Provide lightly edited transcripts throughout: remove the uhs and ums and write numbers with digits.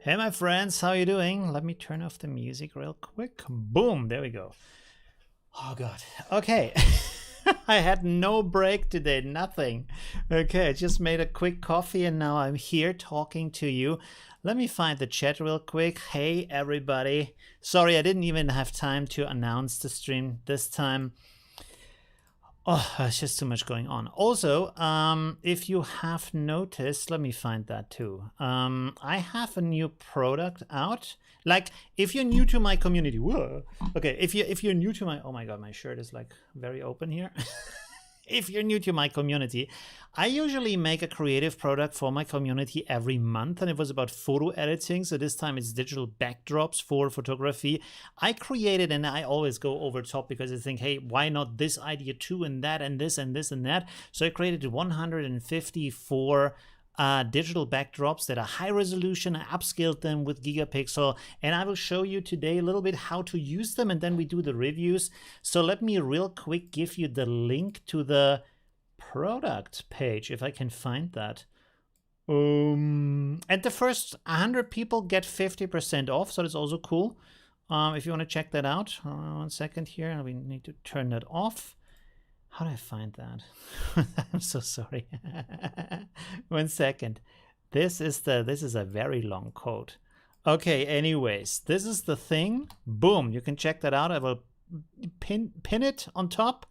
Hey, my friends, how you doing? Let me turn off the music real quick. Boom, there we go. Oh, God. Okay. I had no break today, nothing. Okay, I just made a quick coffee and now I'm here talking to you. Let me find the chat real quick. Hey, everybody. Sorry, I didn't even have time to announce the stream this time. Oh, there's just too much going on. Also, if you have noticed, let me find that too. I have a new product out. Like, if you're new to my community, whoa. Okay, if you're new to my, oh my God, my shirt is like very open here. If you're new to my community, I usually make a creative product for my community every month, and it was about photo editing. So this time it's digital backdrops for photography. I created, and I always go over top because I think, hey, why not this idea too, and that, and this, and this, and that. So I created 154 digital backdrops that are high resolution. I upscaled them with gigapixel, and I will show you today a little bit how to use them, and then we do the reviews. So let me real quick give you the link to the product page if I can find that. And the first 100 people get 50% off, so that's also cool. If you want to check that out, 1 second here, we need to turn that off. How do I find that? I'm so sorry. 1 second. This is a very long code. Okay, anyways, this is the thing. Boom, you can check that out. I will pin it on top.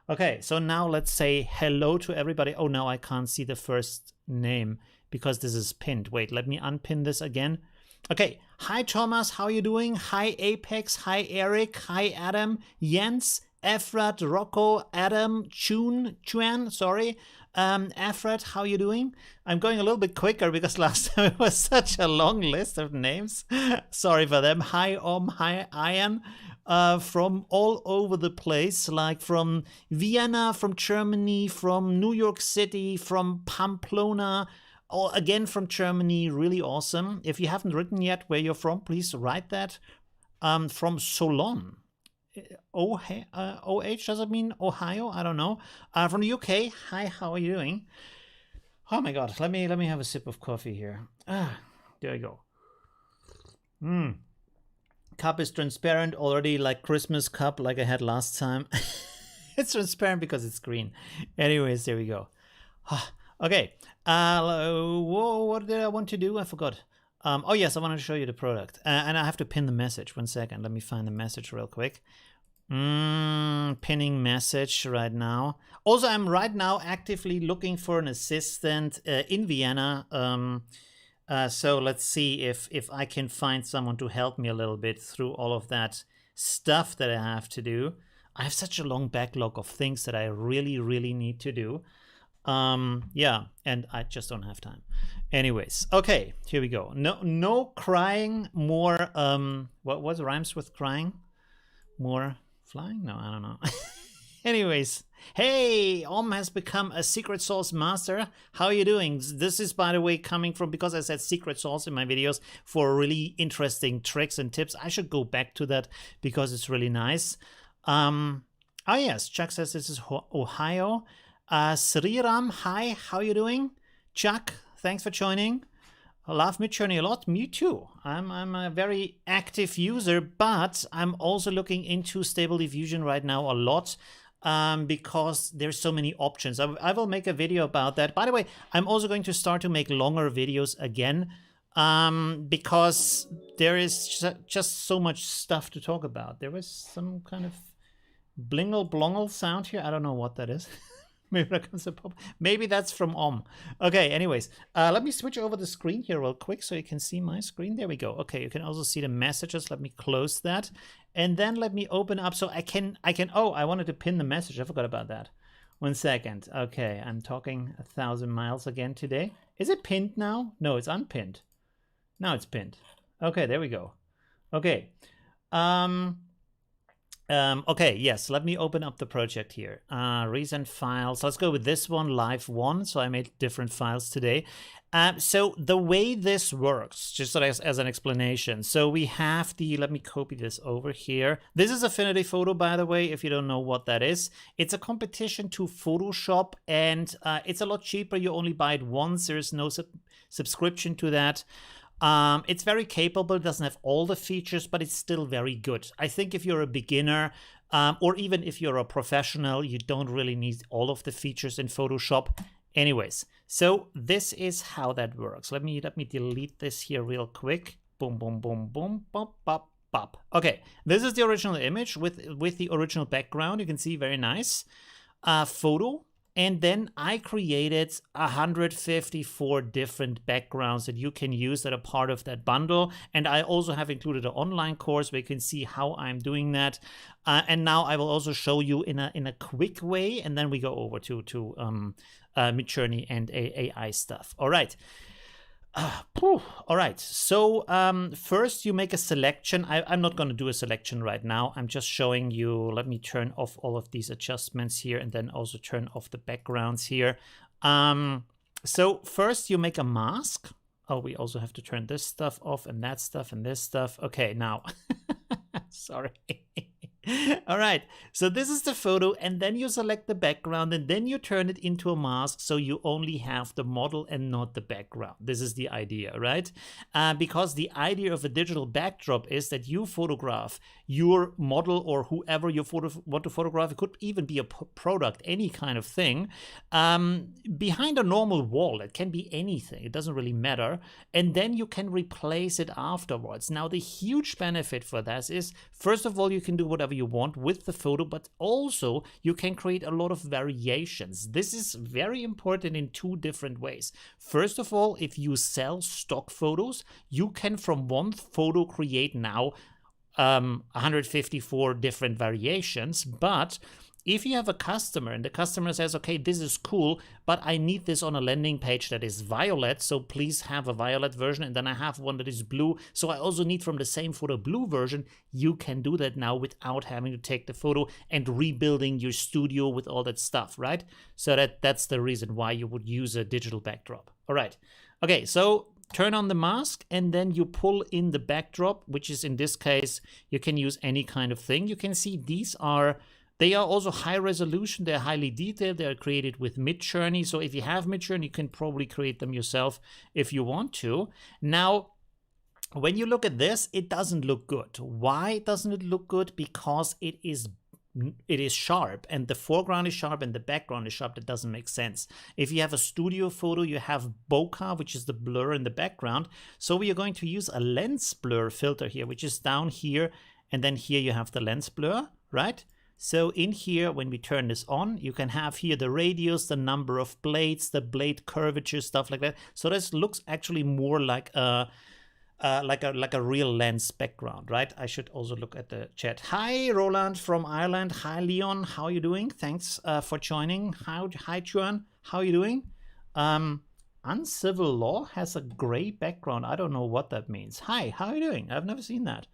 Okay, so now let's say hello to everybody. Oh, now I can't see the first name because this is pinned. Wait, let me unpin this again. Okay, hi Thomas, how are you doing? Hi Apex, hi Eric, hi Adam, Jens, Efrat, Rocco, Adam, Chuan, sorry. Efrat, how are you doing? I'm going a little bit quicker because last time it was such a long list of names. Sorry for them. Hi hi Ian. From all over the place, like from Vienna, from Germany, from New York City, from Pamplona, or again from Germany. Really awesome. If you haven't written yet where you're from, please write that. From Solon. OH, does it mean Ohio? I don't know. From the UK. Hi, how are you doing? Oh my God, let me have a sip of coffee here. There we go. Cup is transparent already, like Christmas cup, like I had last time. It's transparent because it's green. Anyways, there we go. Okay. What did I want to do? I forgot. Oh yes, I wanted to show you the product, and I have to pin the message. 1 second, let me find the message real quick. Pinning message right now. Also, I'm right now actively looking for an assistant in Vienna. So let's see if I can find someone to help me a little bit through all of that stuff that I have to do. I have such a long backlog of things that I really need to do. Yeah, and I just don't have time. Anyways, okay, here we go. No crying, more what rhymes with crying? More flying? No, I don't know. Anyways, hey, has become a secret sauce master. How are you doing? This is, by the way, coming from, because I said secret sauce in my videos for really interesting tricks and tips. I should go back to that because it's really nice. Oh yes, Chuck says this is Ohio. Sriram, hi, how are you doing? Chuck, thanks for joining. I love MidJourney a lot. Me too. I'm a very active user, but I'm also looking into Stable Diffusion right now a lot because there's so many options. I will make a video about that. By the way, I'm also going to start to make longer videos again because there is just so much stuff to talk about. There was some kind of blingle blongle sound here. I don't know what that is. Maybe that comes up. Maybe that's from Okay, anyways, let me switch over the screen here real quick so you can see my screen. There we go. Okay, you can also see the messages. Let me close that. And then let me open up so I can, oh, I wanted to pin the message. I forgot about that. 1 second. Okay, I'm talking 1,000 miles again today. Is it pinned now? No, it's unpinned. Now it's pinned. Okay, there we go. Okay. Okay, yes, let me open up the project here. Recent files. Let's go with this one, live one. So I made different files today. So the way this works, just as an explanation. So we have let me copy this over here. This is Affinity Photo, by the way, if you don't know what that is. It's a competition to Photoshop, and it's a lot cheaper. You only buy it once. There's no subscription to that. It's very capable, it doesn't have all the features, but it's still very good. I think if you're a beginner, or even if you're a professional, you don't really need all of the features in Photoshop. Anyways, so this is how that works. Let me delete this here real quick. Boom, boom, boom, boom, pop, pop, pop. Okay, this is the original image with the original background. You can see very nice photo. And then I created 154 different backgrounds that you can use that are part of that bundle. And I also have included an online course where you can see how I'm doing that. And now I will also show you in a quick way. And then we go over to MidJourney and AI stuff. All right. All right, so first you make a selection. I'm not going to do a selection right now. I'm just showing you. Let me turn off all of these adjustments here and then also turn off the backgrounds here. So first you make a mask. Oh, we also have to turn this stuff off and that stuff and this stuff. Okay, now, sorry. All right, so this is the photo, and then you select the background, and then you turn it into a mask, so you only have the model and not the background. This is the idea, right? Because the idea of a digital backdrop is that you photograph your model or whoever you want to photograph. It could even be a product, any kind of thing, behind a normal wall. It can be anything. It doesn't really matter. And then you can replace it afterwards. Now, the huge benefit for this is, first of all, you can do whatever you want with the photo, but also you can create a lot of variations. This is very important in two different ways. First of all, if you sell stock photos, you can from one photo create now 154 different variations. But if you have a customer and the customer says, okay, this is cool, but I need this on a landing page that is violet, so please have a violet version, and then I have one that is blue, so I also need from the same photo blue version, you can do that now without having to take the photo and rebuilding your studio with all that stuff, right? So that's the reason why you would use a digital backdrop. All right. Okay, so turn on the mask, and then you pull in the backdrop, which is in this case, you can use any kind of thing. You can see they are also high resolution. They're highly detailed. They're created with MidJourney. So if you have MidJourney, you can probably create them yourself if you want to. Now, when you look at this, it doesn't look good. Why doesn't it look good? Because it is sharp, and the foreground is sharp and the background is sharp. That doesn't make sense. If you have a studio photo, you have bokeh, which is the blur in the background. So we are going to use a lens blur filter here, which is down here. And then here you have the lens blur, right? So in here, when we turn this on, you can have here the radius, the number of blades, the blade curvature, stuff like that. So this looks actually more like a real lens background, right? I should also look at the chat. Hi, Roland from Ireland. Hi, Leon. How are you doing? Thanks for joining. Hi, Juan. How are you doing? Uncivil Law has a gray background. I don't know what that means. Hi, how are you doing? I've never seen that.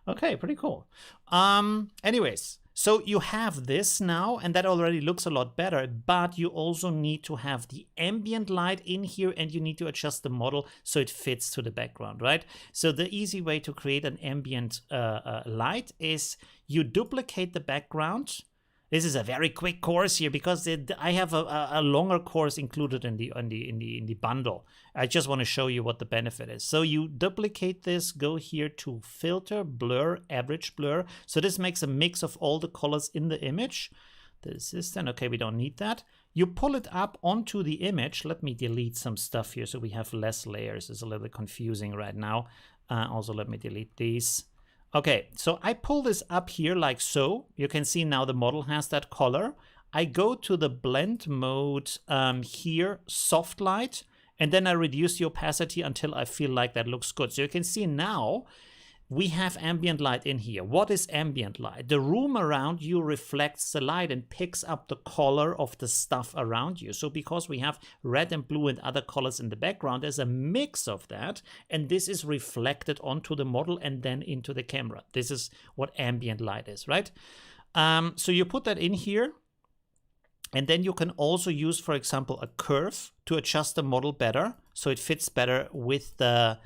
Okay, pretty cool. Anyways. So you have this now, and that already looks a lot better, but you also need to have the ambient light in here, and you need to adjust the model so it fits to the background, right? So the easy way to create an ambient light is you duplicate the background. This is a very quick course here because I have a longer course included in the bundle. I just want to show you what the benefit is. So you duplicate this, go here to filter, blur, average blur. So this makes a mix of all the colors in the image. This is then, okay, we don't need that. You pull it up onto the image. Let me delete some stuff here so we have less layers. It's a little bit confusing right now. Also, let me delete these. Okay, so I pull this up here like so. You can see now the model has that color. I go to the blend mode here, soft light, and then I reduce the opacity until I feel like that looks good. So you can see now we have ambient light in here. What is ambient light? The room around you reflects the light and picks up the color of the stuff around you. So because we have red and blue and other colors in the background, there's a mix of that, and this is reflected onto the model and then into the camera. This is what ambient light is, right? So you put that in here, and then you can also use, for example, a curve to adjust the model better so it fits better with the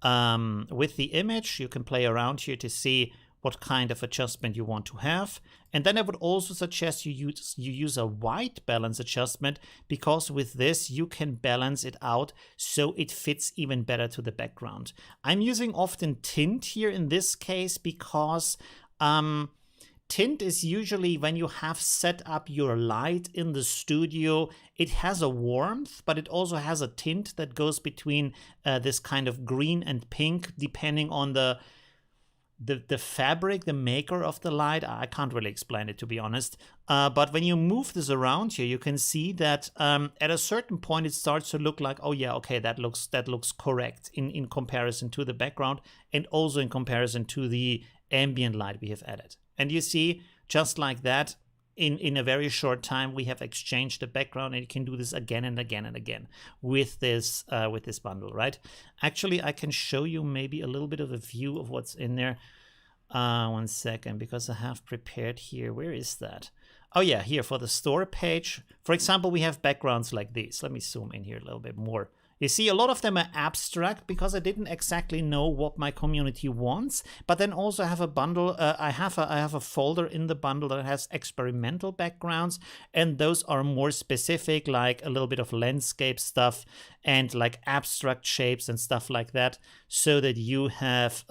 image. You can play around here to see what kind of adjustment you want to have. And then I would also suggest you use a white balance adjustment, because with this you can balance it out so it fits even better to the background. I'm using often tint here in this case because tint is usually when you have set up your light in the studio. It has a warmth, but it also has a tint that goes between this kind of green and pink, depending on the fabric, the maker of the light. I can't really explain it, to be honest. But when you move this around here, you can see that at a certain point it starts to look like, oh yeah, okay, that looks correct in comparison to the background, and also in comparison to the ambient light we have added. And you see, just like that, in a very short time, we have exchanged the background, and you can do this again and again and again with this bundle, right? Actually, I can show you maybe a little bit of a view of what's in there. 1 second, because I have prepared here. Where is that? Oh yeah, here for the store page. For example, we have backgrounds like these. Let me zoom in here a little bit more. You see, a lot of them are abstract because I didn't exactly know what my community wants. But then also I have a bundle. I have a folder in the bundle that has experimental backgrounds, and those are more specific, like a little bit of landscape stuff and like abstract shapes and stuff like that, so that you have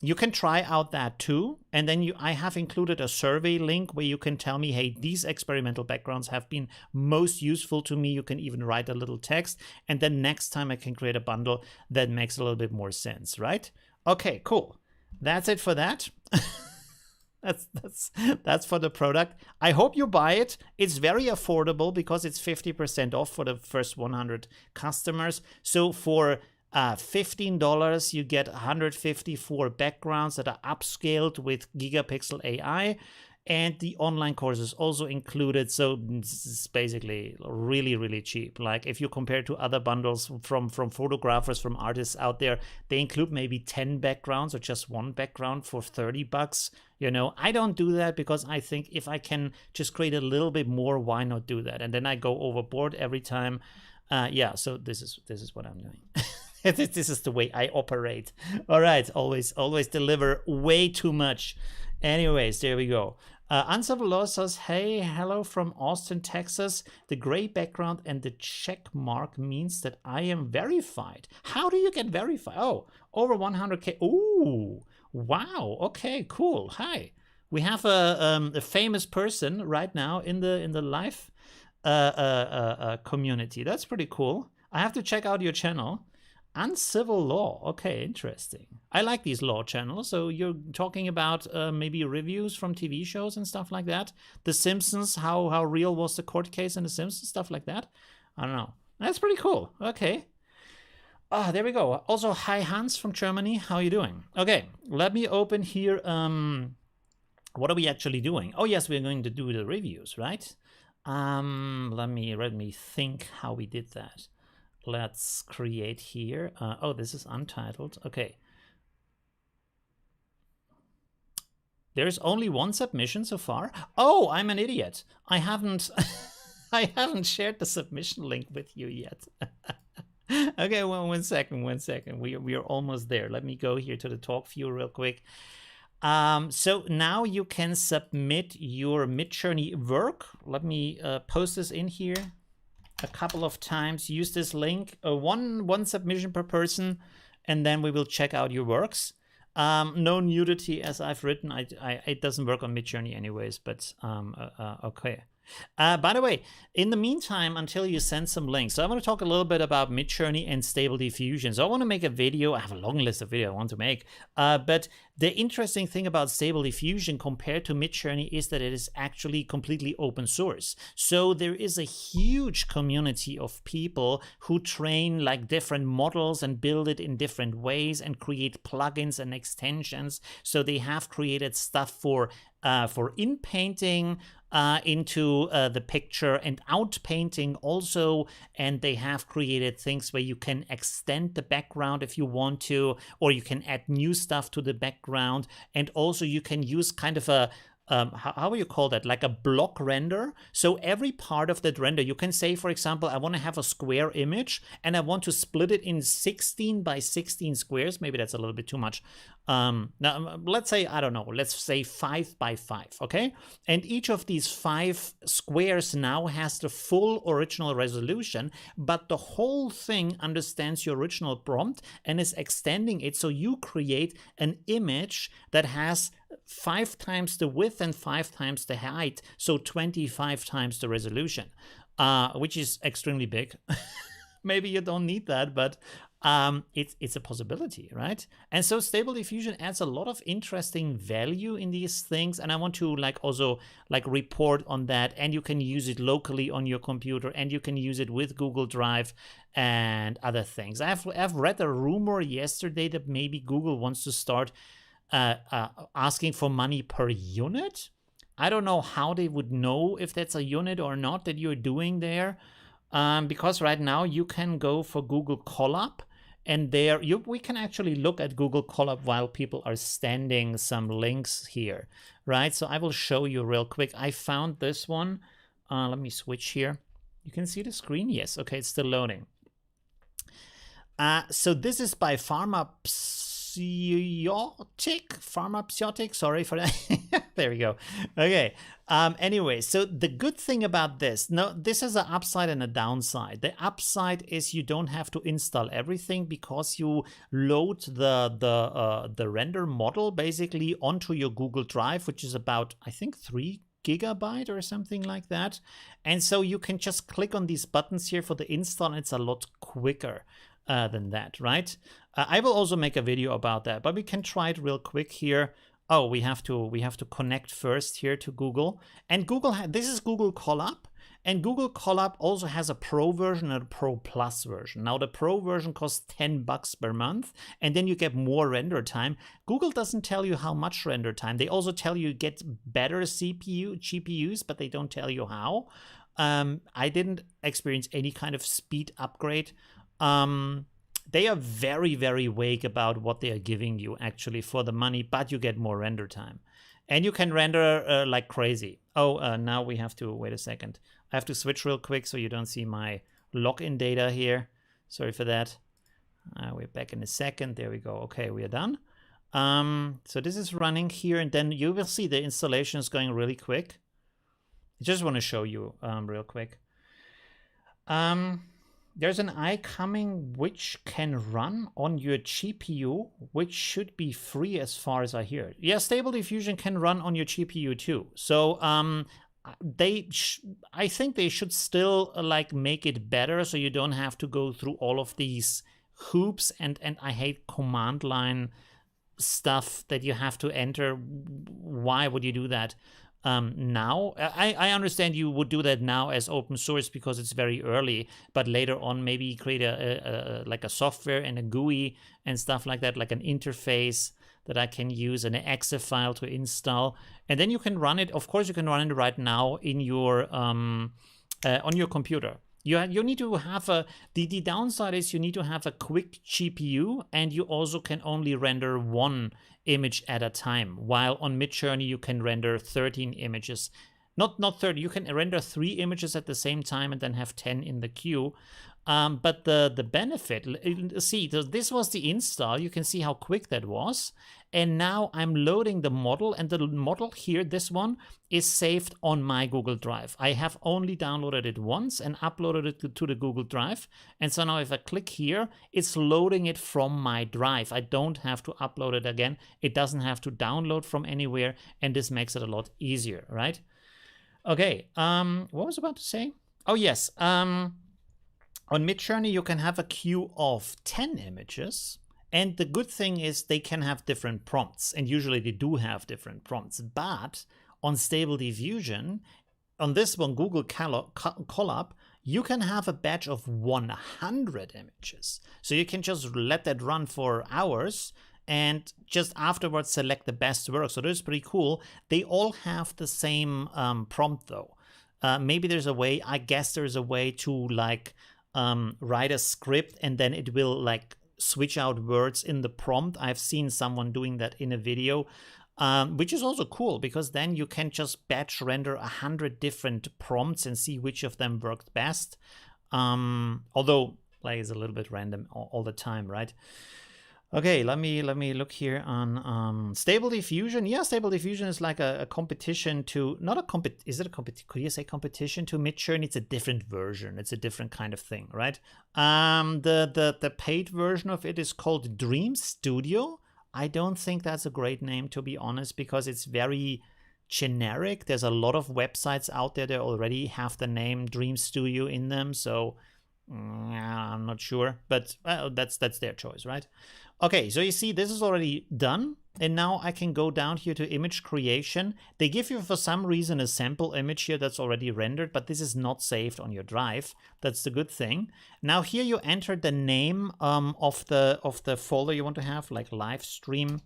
you can try out that too. And then I have included a survey link where you can tell me, hey, these experimental backgrounds have been most useful to me. You can even write a little text, and then next time I can create a bundle that makes a little bit more sense, right? Okay, cool. That's it for that. That's for the product. I hope you buy it. It's very affordable because it's 50% off for the first 100 customers. So for $15, you get 154 backgrounds that are upscaled with gigapixel AI, and the online course is also included. So this is basically really, really cheap. Like if you compare to other bundles from photographers, from artists out there, they include maybe 10 backgrounds or just one background for $30. You know, I don't do that because I think if I can just create a little bit more, why not do that? And then I go overboard every time. Yeah, so this is what I'm doing. This is the way I operate. All right, always deliver way too much. Anyways, there we go. Ansel says, hey, hello from Austin, Texas. The gray background and the check mark means that I am verified. How do you get verified? Oh, over 100K. Ooh, wow. Okay, cool. Hi. We have a famous person right now in the live community. That's pretty cool. I have to check out your channel. Uncivil law. Okay, interesting. I like these law channels. So you're talking about maybe reviews from TV shows and stuff like that. The Simpsons, how real was the court case in The Simpsons, stuff like that. I don't know. That's pretty cool. Okay. Ah, there we go. Also, hi Hans from Germany. How are you doing? Okay, let me open here. What are we actually doing? Oh yes, we're going to do the reviews, right? Let me think how we did that. Let's create here. Oh, this is untitled. Okay. There's only one submission so far. Oh, I'm an idiot. I haven't I haven't shared the submission link with you yet. Okay, well, one second. We are almost there. Let me go here to the talk view real quick. So now you can submit your MidJourney work. Let me post this in here a couple of times. Use this link, one submission per person, and then we will check out your works. No nudity, as I've written. It doesn't work on MidJourney anyways, but okay. By the way, in the meantime, until you send some links, so I want to talk a little bit about MidJourney and Stable Diffusion. So I want to make a video. I have a long list of videos I want to make. But the interesting thing about Stable Diffusion compared to MidJourney is that it is actually completely open source. So there is a huge community of people who train like different models and build it in different ways and create plugins and extensions. So they have created stuff for in-painting, into the picture and out painting also, and they have created things where you can extend the background if you want to, or you can add new stuff to the background, and also you can use kind of a how will you call that? Like a block render. So every part of that render, you can say, for example, I want to have a square image and I want to split it in 16 by 16 squares. Maybe that's a little bit too much. Now, let's say, I don't know, let's say 5 by 5, okay? And each of these 5 squares now has the full original resolution, but the whole thing understands your original prompt and is extending it, so you create an image that has 5 times the width and 5 times the height, so 25 times the resolution, which is extremely big. Maybe you don't need that, but it's a possibility, right? And so Stable Diffusion adds a lot of interesting value in these things, and I want to also report on that. And you can use it locally on your computer, and you can use it with Google Drive and other things. I've read a rumor yesterday that maybe Google wants to start asking for money per unit. I don't know how they would know if that's a unit or not that you're doing there. Because right now you can go for Google Colab, and there we can actually look at Google Colab while people are standing some links here, right? So I will show you real quick. I found this one. Let me switch here. You can see the screen? Yes. Okay, it's still loading. So this is by Pharmapsiotic, sorry for that. There we go. Okay. Anyway, so the good thing about this, this is an upside and a downside. The upside is you don't have to install everything because you load the render model basically onto your Google Drive, which is about, I think, 3 GB or something like that. And so you can just click on these buttons here for the install, and it's a lot quicker than that, right? I will also make a video about that, but we can try it real quick here. Oh, we have to connect first here to Google, and this is Google Colab, and Google Colab also has a Pro version and a Pro Plus version. Now the Pro version costs $10 per month, and then you get more render time. Google doesn't tell you how much render time. They also tell you get better GPUs, but they don't tell you how. I didn't experience any kind of speed upgrade. They are very, very vague about what they are giving you actually for the money, but you get more render time. And you can render like crazy. Oh, now we have to, wait a second. I have to switch real quick so you don't see my login data here. Sorry for that. We're back in a second. There we go. Okay, we are done. So this is running here, and then you will see the installation is going really quick. I just want to show you real quick. There's an eye coming which can run on your GPU, which should be free as far as I hear. Yeah, Stable Diffusion can run on your GPU too. So I think they should still make it better so you don't have to go through all of these hoops, and I hate command line stuff that you have to enter. Why would you do that? Now I understand you would do that now as open source because it's very early, but later on maybe create a software and a GUI and stuff like that, like an interface that I can use and an exe file to install, and then you can run it. Of course, you can run it right now in your on your computer. You need to have the downside is you need to have a quick GPU, and you also can only render one image at a time, while on MidJourney you can render 13 images. Not 30, you can render 3 images at the same time and then have 10 in the queue. But the benefit, see, this was the install. You can see how quick that was. And now I'm loading the model, and the model here, this one, is saved on my Google Drive. I have only downloaded it once and uploaded it to the Google Drive. And so now if I click here, it's loading it from my drive. I don't have to upload it again. It doesn't have to download from anywhere, and this makes it a lot easier, right? Okay, what was I about to say? Oh, yes. On MidJourney, you can have a queue of 10 images. And the good thing is they can have different prompts. And usually they do have different prompts. But on Stable Diffusion, on this one, Google Colab, you can have a batch of 100 images. So you can just let that run for hours and just afterwards select the best work. So that's pretty cool. They all have the same prompt though. Maybe there's a way, I guess there's a way to write a script and then it will switch out words in the prompt. I've seen someone doing that in a video. which is also cool because then you can just batch render 100 different prompts and see which of them worked best. Although like it's a little bit random all the time, right? Okay, let me look here on Stable Diffusion. Yeah, Stable Diffusion is like a competition to, not a compet. Is it a competition? Could you say competition to MidJourney? It's a different version. It's a different kind of thing, right? The paid version of it is called Dream Studio. I don't think that's a great name, to be honest, because it's very generic. There's a lot of websites out there that already have the name Dream Studio in them, so I'm not sure, but that's their choice, right? Okay, so you see this is already done, and now I can go down here to image creation. They give you for some reason a sample image here that's already rendered, but this is not saved on your drive. That's the good thing. Now here you enter the name of the folder you want to have, like live stream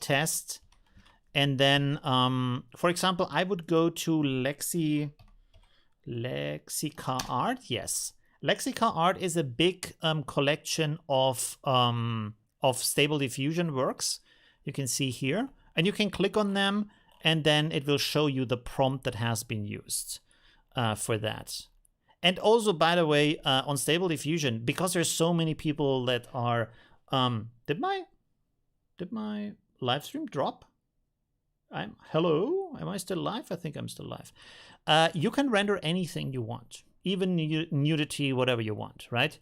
test, and then for example I would go to Lexica Art. Yes, Lexica Art is a big collection of Stable Diffusion works. You can see here, and you can click on them, and then it will show you the prompt that has been used for that. And also, by the way, on Stable Diffusion, because there's so many people that are, did my live stream drop? Hello, am I still live? I think I'm still live. You can render anything you want, even nudity, whatever you want, right?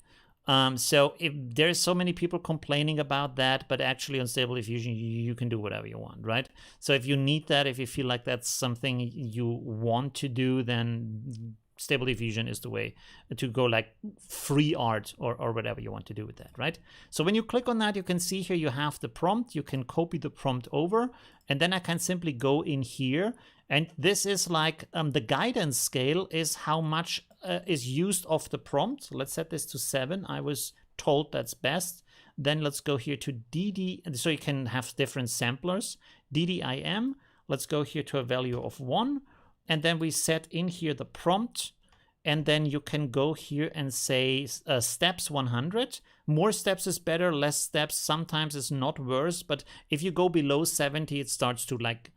So if there's so many people complaining about that, but actually on Stable Diffusion, you can do whatever you want, right? So if you need that, if you feel like that's something you want to do, then Stable Diffusion is the way to go, like free art or whatever you want to do with that, right? So when you click on that, you can see here you have the prompt. You can copy the prompt over, and then I can simply go in here. And this is like the guidance scale is how much is used of the prompt. Let's set this to 7. I was told that's best. Then let's go here to DD, so you can have different samplers. DDIM, let's go here to a value of 1. And then we set in here the prompt. And then you can go here and say steps 100. More steps is better, less steps sometimes is not worse. But if you go below 70, it starts to like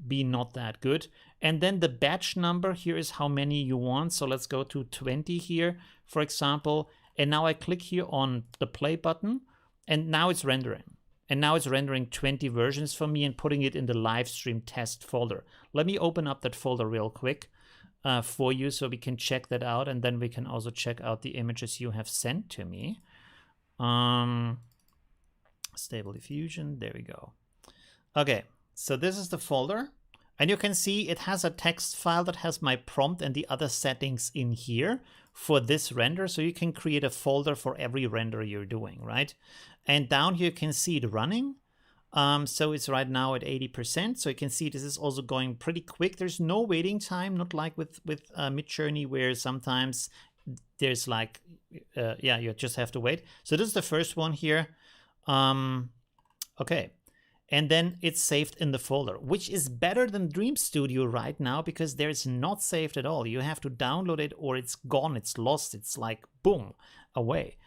be not that good. And then the batch number here is how many you want. So let's go to 20 here, for example. And now I click here on the play button, and now it's rendering. And now it's rendering 20 versions for me and putting it in the live stream test folder. Let me open up that folder real quick for you so we can check that out. And then we can also check out the images you have sent to me. Stable Diffusion, there we go. Okay. So this is the folder, and you can see it has a text file that has my prompt and the other settings in here for this render. So you can create a folder for every render you're doing, right? And down here you can see it running. So it's right now at 80%. So you can see this is also going pretty quick. There's no waiting time, not like with MidJourney where sometimes there's like, yeah, you just have to wait. So this is the first one here. Okay. And then it's saved in the folder, which is better than Dream Studio right now because there it's not saved at all. You have to download it or it's gone, it's lost, it's like boom, away.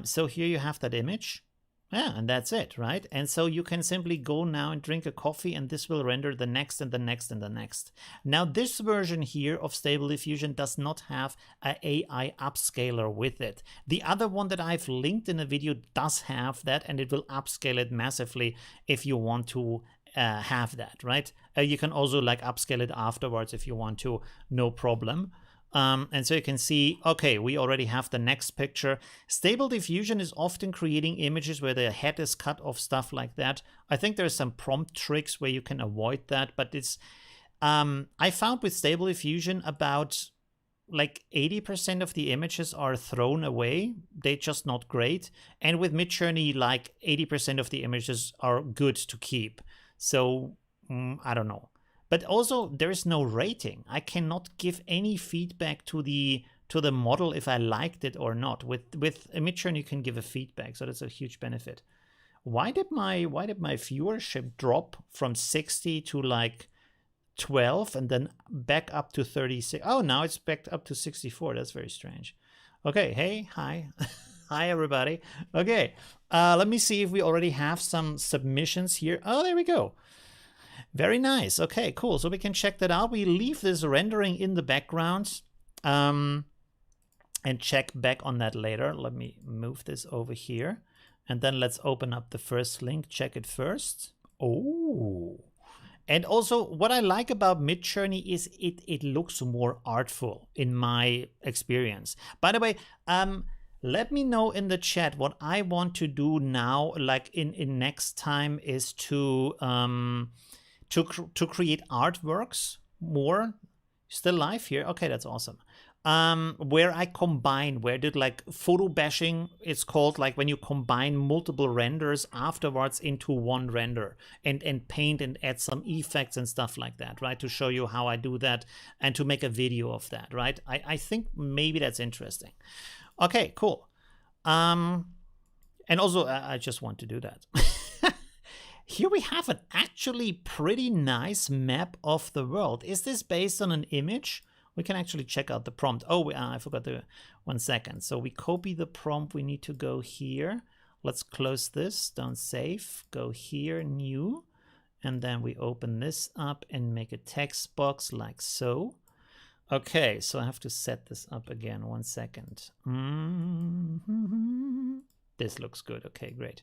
So here you have that image. Yeah, and that's it, right? And so you can simply go now and drink a coffee, and this will render the next and the next and the next. Now this version here of Stable Diffusion does not have an AI upscaler with it. The other one that I've linked in the video does have that, and it will upscale it massively if you want to have that, right? You can also like upscale it afterwards if you want to, no problem. And so you can see, okay, we already have the next picture. Stable Diffusion is often creating images where the head is cut off, stuff like that. I think there's some prompt tricks where you can avoid that, but it's, I found with Stable Diffusion about like 80% of the images are thrown away. They're just not great. And with MidJourney, like 80% of the images are good to keep. So I don't know. But also there is no rating. I cannot give any feedback to the model if I liked it or not. With MidJourney you can give a feedback, so that's a huge benefit. Why did my viewership drop from 60 to like 12 and then back up to 36? Oh, now it's back up to 64. That's very strange. Okay, hey, hi. Hi everybody. Okay, let me see if we already have some submissions here. Oh, there we go. Very nice. Okay, cool. So we can check that out. We leave this rendering in the background and check back on that later. Let me move this over here. And then let's open up the first link. Check it first. Oh. And also what I like about MidJourney is it looks more artful in my experience. By the way, let me know in the chat what I want to do now, like in next time, is to create artworks more. Still live here? Okay, that's awesome. Where I combine, where did like photo bashing, it's called, like when you combine multiple renders afterwards into one render and paint and add some effects and stuff like that, right? To show you how I do that and to make a video of that, right? I think maybe that's interesting. Okay, cool. And also I just want to do that. Here we have an actually pretty nice map of the world. Is this based on an image? We can actually check out the prompt. Oh, I forgot the 1 second. So we copy the prompt. We need to go here. Let's close this. Don't save. Go here, new. And then we open this up and make a text box like so. Okay, so I have to set this up again. 1 second. This looks good. Okay, great.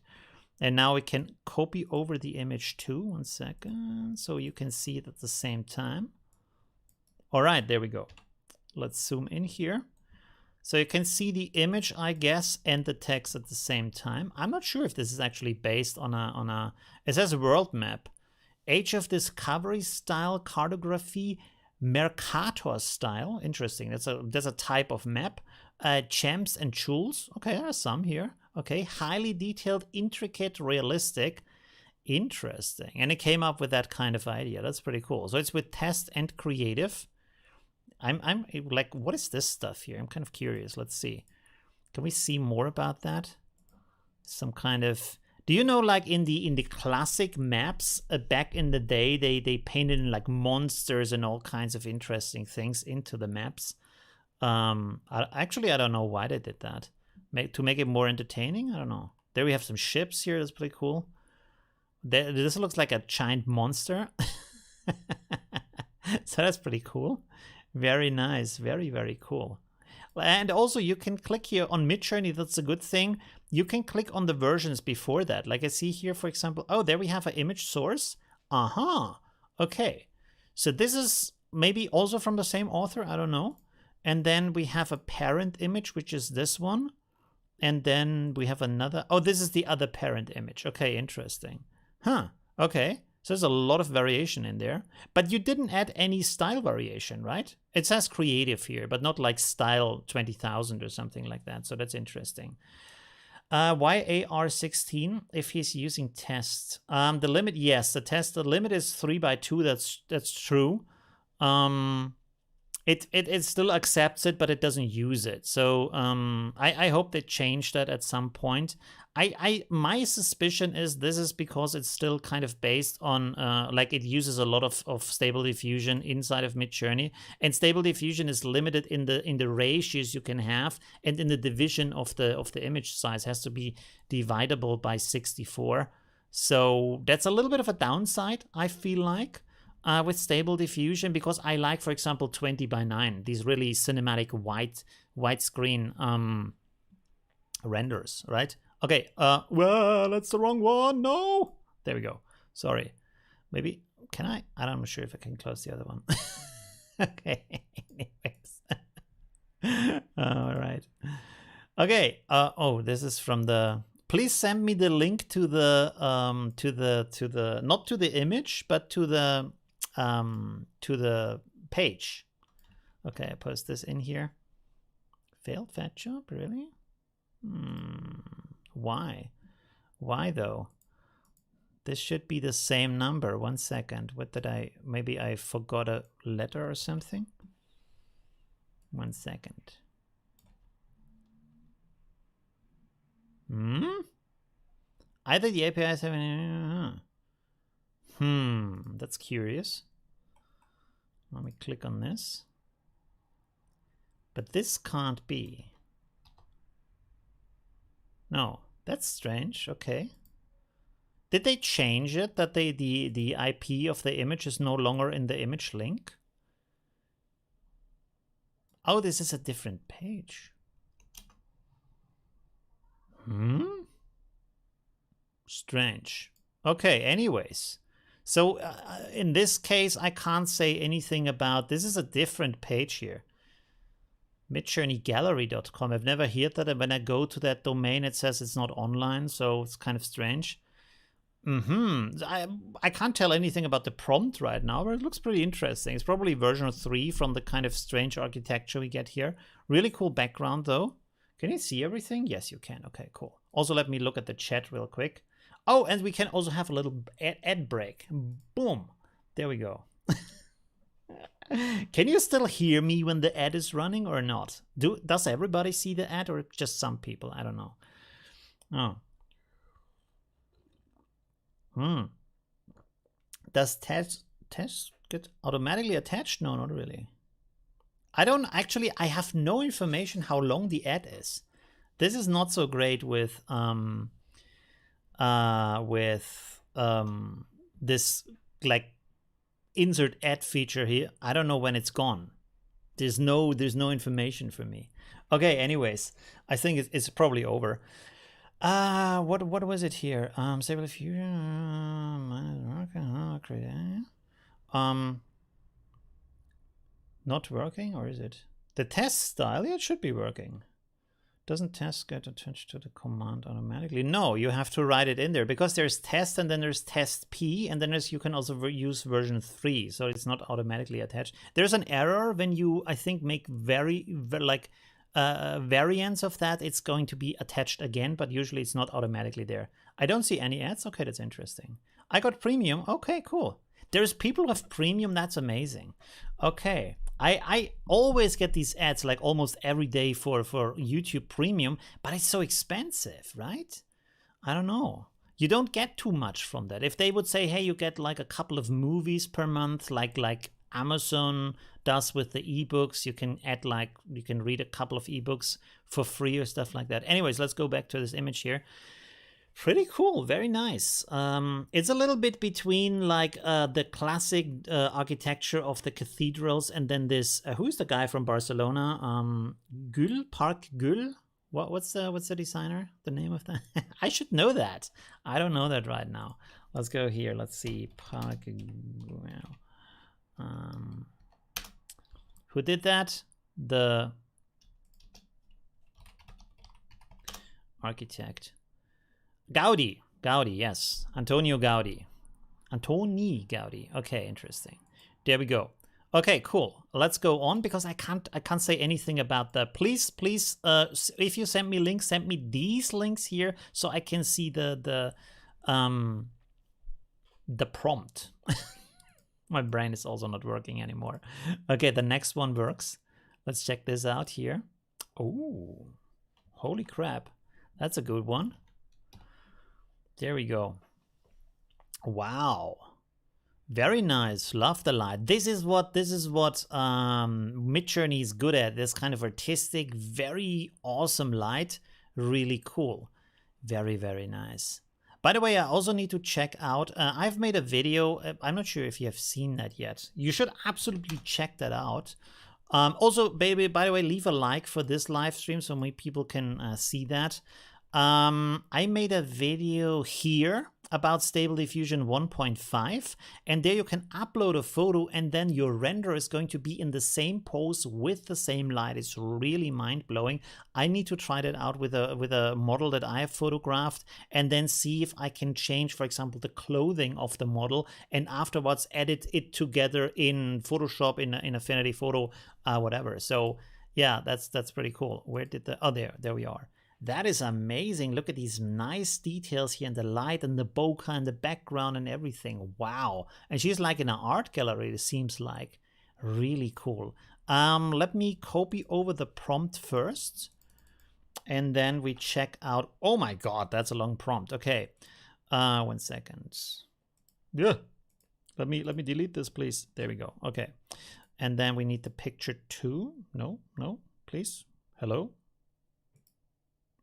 And now we can copy over the image too. 1 second. So you can see it at the same time. All right, there we go. Let's zoom in here. So you can see the image, I guess, and the text at the same time. I'm not sure if this is actually based on a it says world map. Age of discovery style, cartography, Mercator style. Interesting. There's a type of map. Gems and jewels. Okay, there are some here. Okay, highly detailed, intricate, realistic. Interesting. And it came up with that kind of idea. That's pretty cool. So it's with test and creative. I'm like, what is this stuff here? I'm kind of curious. Let's see. Can we see more about that? Some kind of, do you know, like in the classic maps back in the day, they painted in like monsters and all kinds of interesting things into the maps. Actually, I don't know why they did that. To make it more entertaining? I don't know. There we have some ships here. That's pretty cool. This looks like a giant monster. So that's pretty cool. Very nice. Very, very cool. And also you can click here on MidJourney. That's a good thing. You can click on the versions before that. Like I see here, for example, oh, there we have an image source. Okay. So this is maybe also from the same author. I don't know. And then we have a parent image, which is this one. And then we have another. Oh, this is the other parent image. Okay, interesting. Okay. So there's a lot of variation in there. But you didn't add any style variation, right? It says creative here, but not like style 20,000 or something like that. So that's interesting. Why AR16 if he's using test? The limit, yes, the limit is 3x2. That's true. It still accepts it, but it doesn't use it. So I hope they change that at some point. My suspicion is this is because it's still kind of based on like it uses a lot of stable diffusion inside of MidJourney, and stable diffusion is limited in the ratios you can have, and in the division of the image size has to be dividable by 64. So that's a little bit of a downside, I feel like. With stable diffusion, because I like, for example, 20:9, these really cinematic widescreen renders, right? Okay, well, that's the wrong one. No, there we go. Sorry. Maybe, can I? I'm not sure if I can close the other one. Okay, anyways. All right. Okay, oh, this is from the, please send me the link to the, not to the image, but to the page. Okay, I post this in here. Failed fetch job, really? Why though? This should be the same number. 1 second. What did maybe I forgot a letter or something? 1 second. Either the APIs have that's curious. Let me click on this. But this can't be. No, that's strange. Okay. Did they change it that the IP of the image is no longer in the image link? Oh, this is a different page. Strange. Okay, anyways. So in this case, I can't say anything about, this is a different page here. MidJourneyGallery.com. I've never heard that, and when I go to that domain, it says it's not online, so it's kind of strange. I can't tell anything about the prompt right now, but it looks pretty interesting. It's probably version 3 from the kind of strange architecture we get here. Really cool background, though. Can you see everything? Yes, you can. Okay, cool. Also, let me look at the chat real quick. Oh, and we can also have a little ad break. Boom. There we go. Can you still hear me when the ad is running or not? Does everybody see the ad or just some people? I don't know. Oh. Does test get automatically attached? No, not really. I don't actually, I have no information how long the ad is. This is not so great with this like insert ad feature here. I don't know when it's gone. There's no information for me. Okay, anyways, I think it's probably over. What was it here? Stable Diffusion, not working, or is it the test style? Yeah, it should be working. Doesn't test get attached to the command automatically? No, you have to write it in there because there's test and then there's test P and then you can also use version 3, so it's not automatically attached. There's an error when you, I think, make very like variants of that. It's going to be attached again, but usually it's not automatically there. I don't see any ads. Okay, that's interesting. I got premium. Okay, cool. There's people who have premium. That's amazing. Okay. I always get these ads like almost every day for YouTube Premium, but it's so expensive, right? I don't know. You don't get too much from that. If they would say, hey, you get like a couple of movies per month, like Amazon does with the ebooks, you can add like, you can read a couple of ebooks for free or stuff like that. Anyways, let's go back to this image here. Pretty cool, very nice. It's a little bit between like the classic architecture of the cathedrals and then this. Who's the guy from Barcelona? Park Gül. What's the designer? The name of that? I should know that. I don't know that right now. Let's go here. Let's see. Park Gül. Who did that? The architect. Gaudi, yes. Antonio Gaudi. Antoni Gaudi. Okay, interesting. There we go. Okay, cool. Let's go on because I can't say anything about that. Please, if you send me links, send me these links here so I can see the prompt. My brain is also not working anymore. Okay, the next one works. Let's check this out here. Oh, holy crap. That's a good one. There we go. Wow. Very nice. Love the light. This is what MidJourney is good at. This kind of artistic, very awesome light. Really cool. Very, very nice. By the way, I also need to check out, I've made a video. I'm not sure if you have seen that yet. You should absolutely check that out. Also, baby, by the way, leave a like for this live stream so many people can see that. I made a video here about Stable Diffusion 1.5, and there you can upload a photo and then your render is going to be in the same pose with the same light. It's really mind-blowing. I need to try that out with a model that I have photographed and then see if I can change, for example, the clothing of the model and afterwards edit it together in Photoshop, in Affinity Photo, whatever. So yeah, that's pretty cool. Where did the, oh, there we are. That is amazing. Look at these nice details here and the light and the bokeh and the background and everything. Wow. And she's like in an art gallery, it seems like. Really cool. Let me copy over the prompt first. And then we check out. Oh my God, that's a long prompt. Okay. 1 second. Yeah. Let me delete this, please. There we go. Okay. And then we need the picture too. No, please. Hello.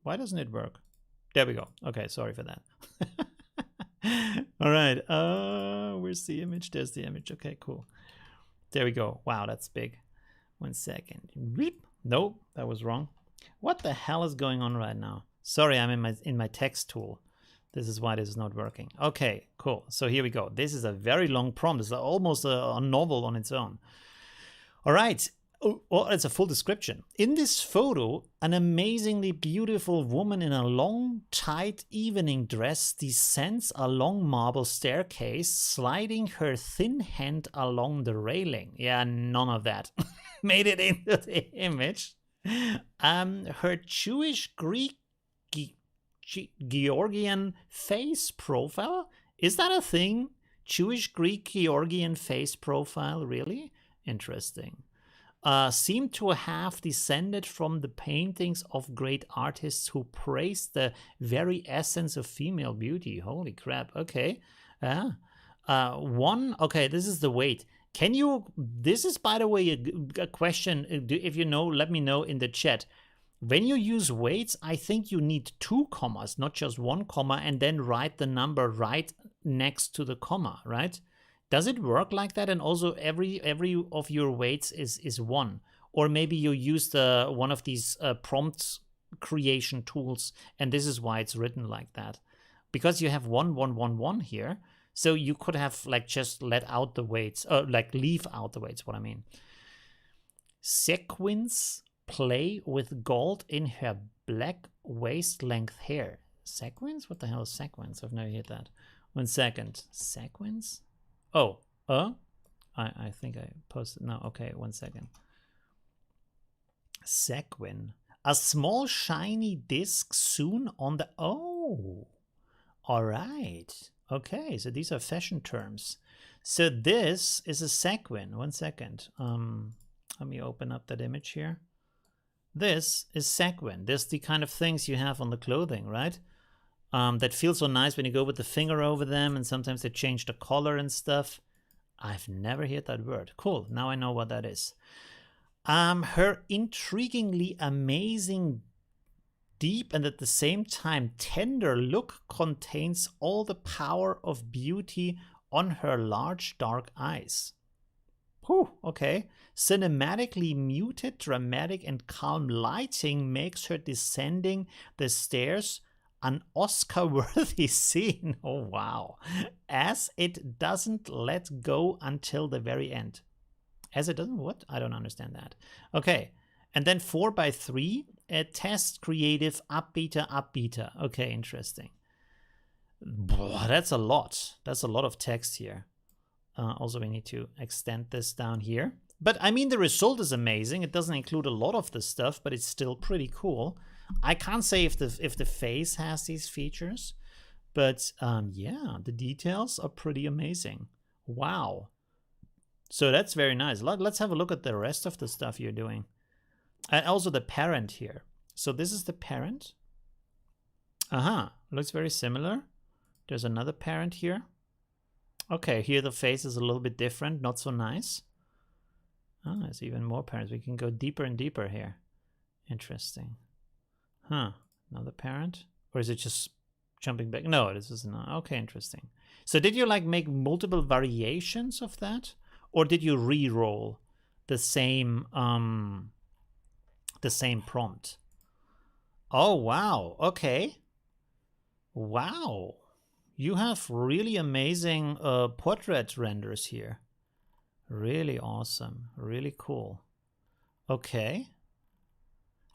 Why doesn't it work? There we go. Okay, sorry for that. All right. Where's the image? There's the image. Okay, cool. There we go. Wow, that's big. 1 second. Beep. Nope, that was wrong. What the hell is going on right now? Sorry, I'm in my text tool. This is why this is not working. Okay, cool. So here we go. This is a very long prompt. This is almost a novel on its own. All right. Oh, it's a full description. In this photo, an amazingly beautiful woman in a long, tight evening dress descends a long marble staircase, sliding her thin hand along the railing. Yeah, none of that made it into the image. Her Jewish Greek Georgian face profile? Is that a thing? Jewish Greek Georgian face profile? Really? Interesting. Seem to have descended from the paintings of great artists who praised the very essence of female beauty. Holy crap. Okay. Okay, this is the weight. Can you, this is by the way a question, if you know, let me know in the chat. When you use weights, I think you need 2 commas, not just 1 comma, and then write the number right next to the comma, right? Does it work like that? And also every of your weights is 1, or maybe you use one of these prompt creation tools, and this is why it's written like that, because you have 1 1 1 1 here. So you could have like just let out the weights, like leave out the weights. What I mean. Sequins play with gold in her black waist length hair. Sequins? What the hell is sequins? I've never heard that. 1 second. Sequins? Oh, I think I posted. No, okay, 1 second. Sequin. A small shiny disc soon on the... Oh, all right. Okay, so these are fashion terms. So this is a sequin. 1 second. Let me open up that image here. This is sequin. This is the kind of things you have on the clothing, right? That feels so nice when you go with the finger over them, and sometimes they change the color and stuff. I've never heard that word. Cool, now I know what that is. Her intriguingly amazing, deep, and at the same time tender look contains all the power of beauty on her large dark eyes. Whew, okay. Cinematically muted, dramatic, and calm lighting makes her descending the stairs an Oscar-worthy scene. Oh, wow. As it doesn't let go until the very end. As it doesn't what? I don't understand that. Okay. And then 4x3, test creative, upbeater. Okay, interesting. Boah, that's a lot. That's a lot of text here. Also, we need to extend this down here. But I mean, the result is amazing. It doesn't include a lot of the stuff, but it's still pretty cool. I can't say if the face has these features, but yeah, the details are pretty amazing. Wow. So that's very nice. Let's have a look at the rest of the stuff you're doing. And also the parent here. So this is the parent. Looks very similar. There's another parent here. Okay, here the face is a little bit different, not so nice. Oh, there's even more parents. We can go deeper and deeper here. Interesting. Huh, another parent? Or is it just jumping back? No, this is not. Okay, interesting. So did you like make multiple variations of that? Or did you re-roll the same prompt? Oh, wow. Okay. Wow. You have really amazing portrait renders here. Really awesome. Really cool. Okay.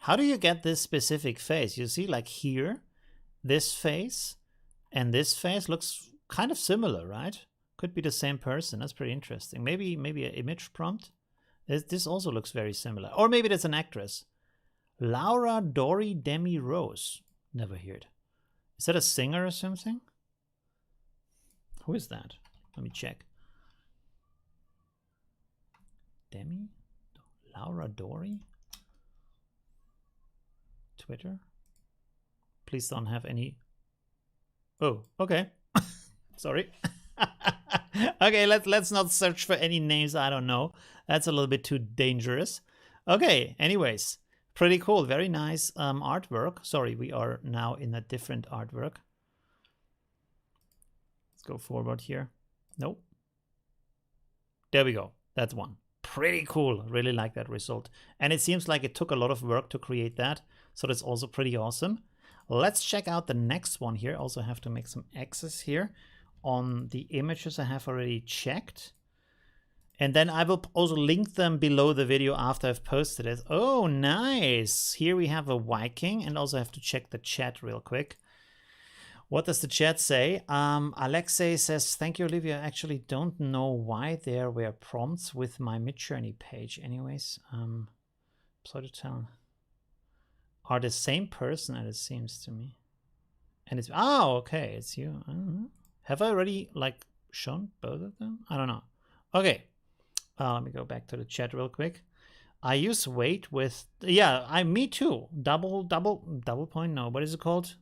How do you get this specific face? You see, like here, this face and this face looks kind of similar, right? Could be the same person. That's pretty interesting. Maybe an image prompt. This also looks very similar. Or maybe that's an actress. Laura Dory Demi Rose. Never heard. Is that a singer or something? Who is that? Let me check. Demi? Laura Dory? Twitter? Please don't have any... Oh, okay. Sorry. Okay, let's not search for any names I don't know. That's a little bit too dangerous. Okay, anyways. Pretty cool. Very nice artwork. Sorry, we are now in a different artwork. go forward here. Nope. There we go. That's one. Pretty cool. Really like that result. And it seems like it took a lot of work to create that. So that's also pretty awesome. Let's check out the next one here. Also have to make some X's here on the images I have already checked. And then I will also link them below the video after I've posted it. Oh, nice. Here we have a Viking, and also have to check the chat real quick. What does the chat say? Alexei says, thank you, Olivia. I actually don't know why there were prompts with my MidJourney page. Anyways, Pseudotown are the same person, as it seems to me. And it's, oh, okay, it's you. I don't know. Have I already, like, shown both of them? I don't know. Okay. Let me go back to the chat real quick. I use weight with, yeah, me too. Double point, no. What is it called?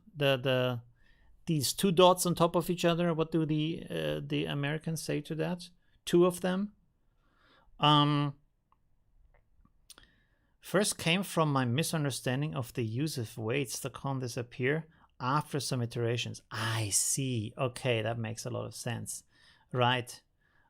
These two dots on top of each other. What do the Americans say to that? Two of them. First came from my misunderstanding of the use of weights that can't disappear after some iterations. I see. Okay, that makes a lot of sense. Right.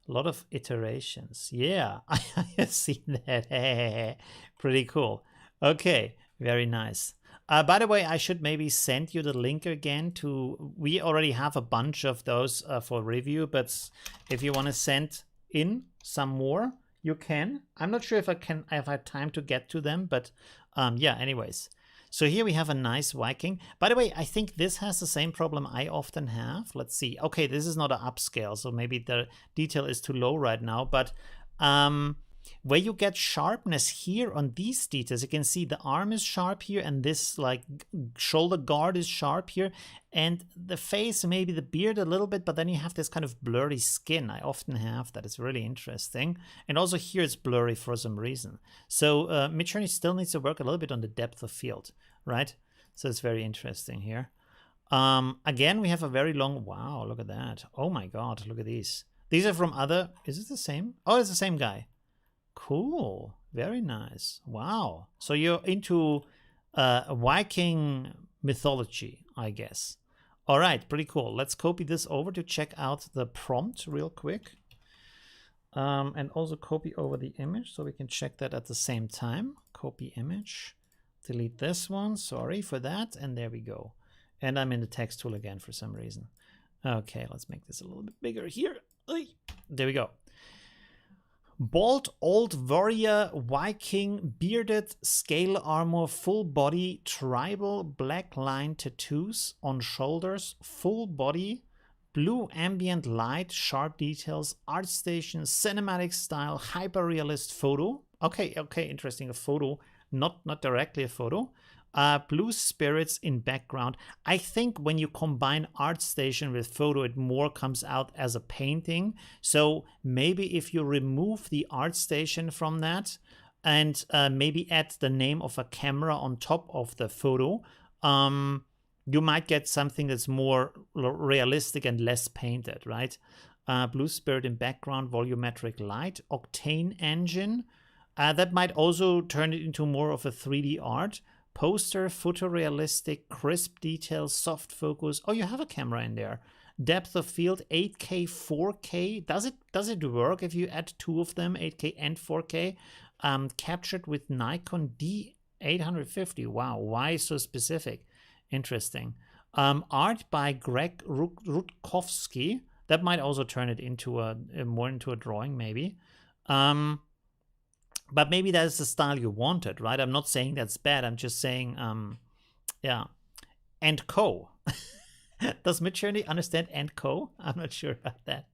A lot of iterations. Yeah, I have seen that. Pretty cool. Okay, very nice. By the way, I should maybe send you the link again to, we already have a bunch of those for review, but if you want to send in some more, you can. I'm not sure if I've had time to get to them, but yeah, anyways. So here we have a nice Viking. By the way, I think this has the same problem I often have. Let's see. Okay, this is not an upscale, so maybe the detail is too low right now. But where you get sharpness here on these details, you can see the arm is sharp here, and this like shoulder guard is sharp here, and the face, maybe the beard a little bit, but then you have this kind of blurry skin. I often have that. It's really interesting. And also here it's blurry for some reason. So MidJourney still needs to work a little bit on the depth of field, right? So it's very interesting here. Again, we have a very long, wow, look at that. Oh my God, look at these. These are from other, is it the same? Oh, it's the same guy. Cool, very nice. Wow. So you're into Viking mythology, I guess. All right, pretty cool. Let's copy this over to check out the prompt real quick. And also copy over the image so we can check that at the same time. Copy image, delete this one, sorry for that, and there we go. And I'm in the text tool again for some reason. Okay, let's make this a little bit bigger here. There we go. Bald old warrior Viking, bearded, scale armor, full body, tribal black line tattoos on shoulders, full body, blue ambient light, sharp details, art station, cinematic style, hyper realist photo. Okay, interesting. A photo, not directly a photo. Blue spirits in background. I think when you combine ArtStation with photo, it more comes out as a painting. So maybe if you remove the ArtStation from that and maybe add the name of a camera on top of the photo, you might get something that's more realistic and less painted, right? Blue spirit in background, volumetric light, Octane engine. That might also turn it into more of a 3D art. Poster, photorealistic, crisp details, soft focus. Oh, you have a camera in there. Depth of field, 8K, 4K. Does it work if you add two of them, 8K and 4K? Captured with Nikon D850. Wow, why so specific? Interesting. Art by Greg Rutkowski. That might also turn it into more into a drawing, maybe. But maybe that's the style you wanted, right? I'm not saying that's bad. I'm just saying, yeah. And co. Does MidJourney understand and co? I'm not sure about that.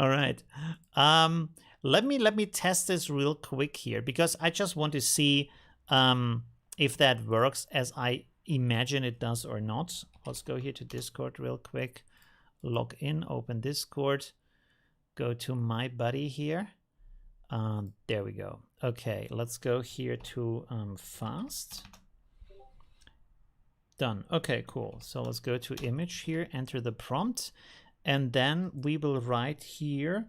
All right. Let me test this real quick here because I just want to see if that works as I imagine it does or not. Let's go here to Discord real quick. Log in, open Discord. Go to my buddy here. There we go. Okay, let's go here to fast. Done. Okay, cool. So let's go to image here, enter the prompt, and then we will write here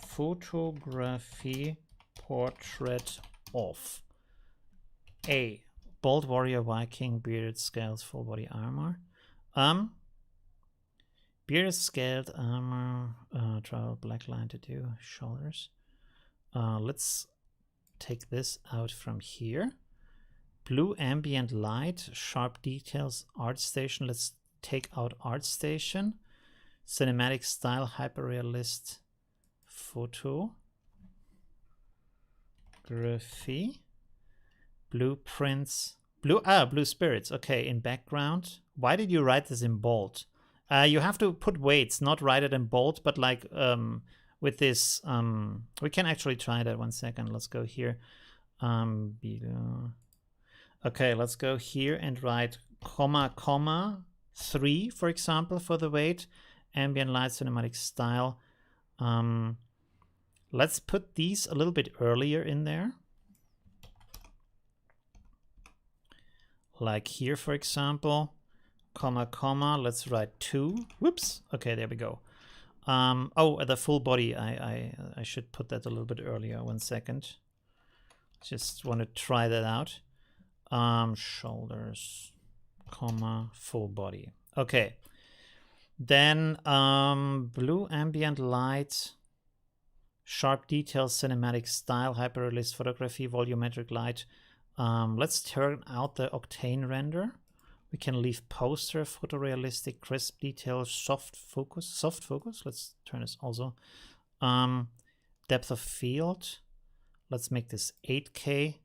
photography portrait of a bald warrior Viking, bearded scales, full body armor. Beard scaled armor, travel black line to do shoulders. Let's take this out from here. Blue ambient light, sharp details, art station. Let's take out art station. Cinematic style, hyperrealist photo. Graphy. Blueprints. Blue spirits. Okay, in background. Why did you write this in bold? You have to put weights, not write it in bold, but like with this, we can actually try that. 1 second. Let's go here. Below. Okay, let's go here and write comma 3, for example, for the weight. Ambient light, cinematic style. Let's put these a little bit earlier in there. Like here, for example, comma, let's write 2. Whoops. Okay, there we go. Oh, the full body. I should put that a little bit earlier. 1 second. Just want to try that out. Shoulders, comma, full body. Okay. Then blue ambient light, sharp details, cinematic style, hyperrealist photography, volumetric light. Let's turn out the octane render. We can leave poster, photorealistic, crisp details, soft focus. Let's turn this also. Depth of field. Let's make this 8K.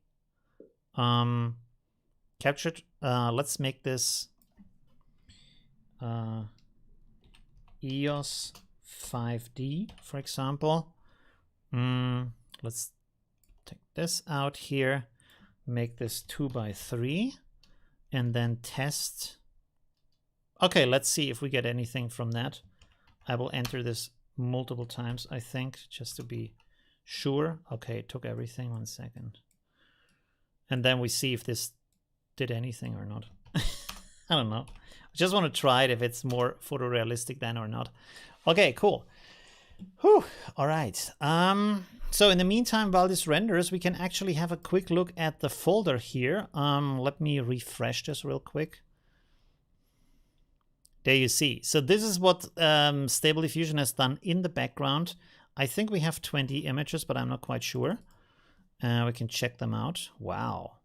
Captured. Let's make this EOS 5D, for example. Let's take this out here. Make this 2x3 and then test. Okay, let's see if we get anything from that. I will enter this multiple times, I think, just to be sure. Okay, it took everything. 1 second. And then we see if this did anything or not. I don't know. I just want to try it if it's more photorealistic then or not. Okay, cool. Whew. All right. So in the meantime, while this renders, we can actually have a quick look at the folder here. Let me refresh this real quick. There you see. So this is what Stable Diffusion has done in the background. I think we have 20 images, but I'm not quite sure. We can check them out. Wow.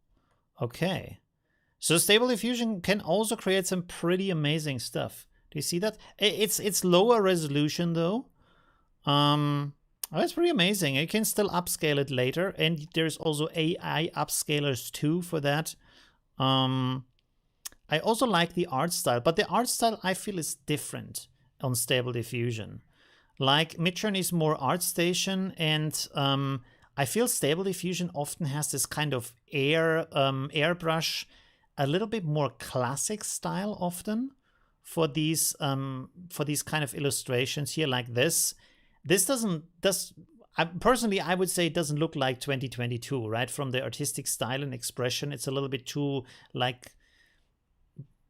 Okay. So Stable Diffusion can also create some pretty amazing stuff. Do you see that? It's lower resolution though. That's pretty amazing. You can still upscale it later, and there's also AI upscalers too for that. I also like the art style, but the art style I feel is different on Stable Diffusion. Like MidJourney is more ArtStation, and I feel Stable Diffusion often has this kind of airbrush, a little bit more classic style often for these kind of illustrations here, like this. This personally, I would say it doesn't look like 2022, right? From the artistic style and expression, it's a little bit too, like,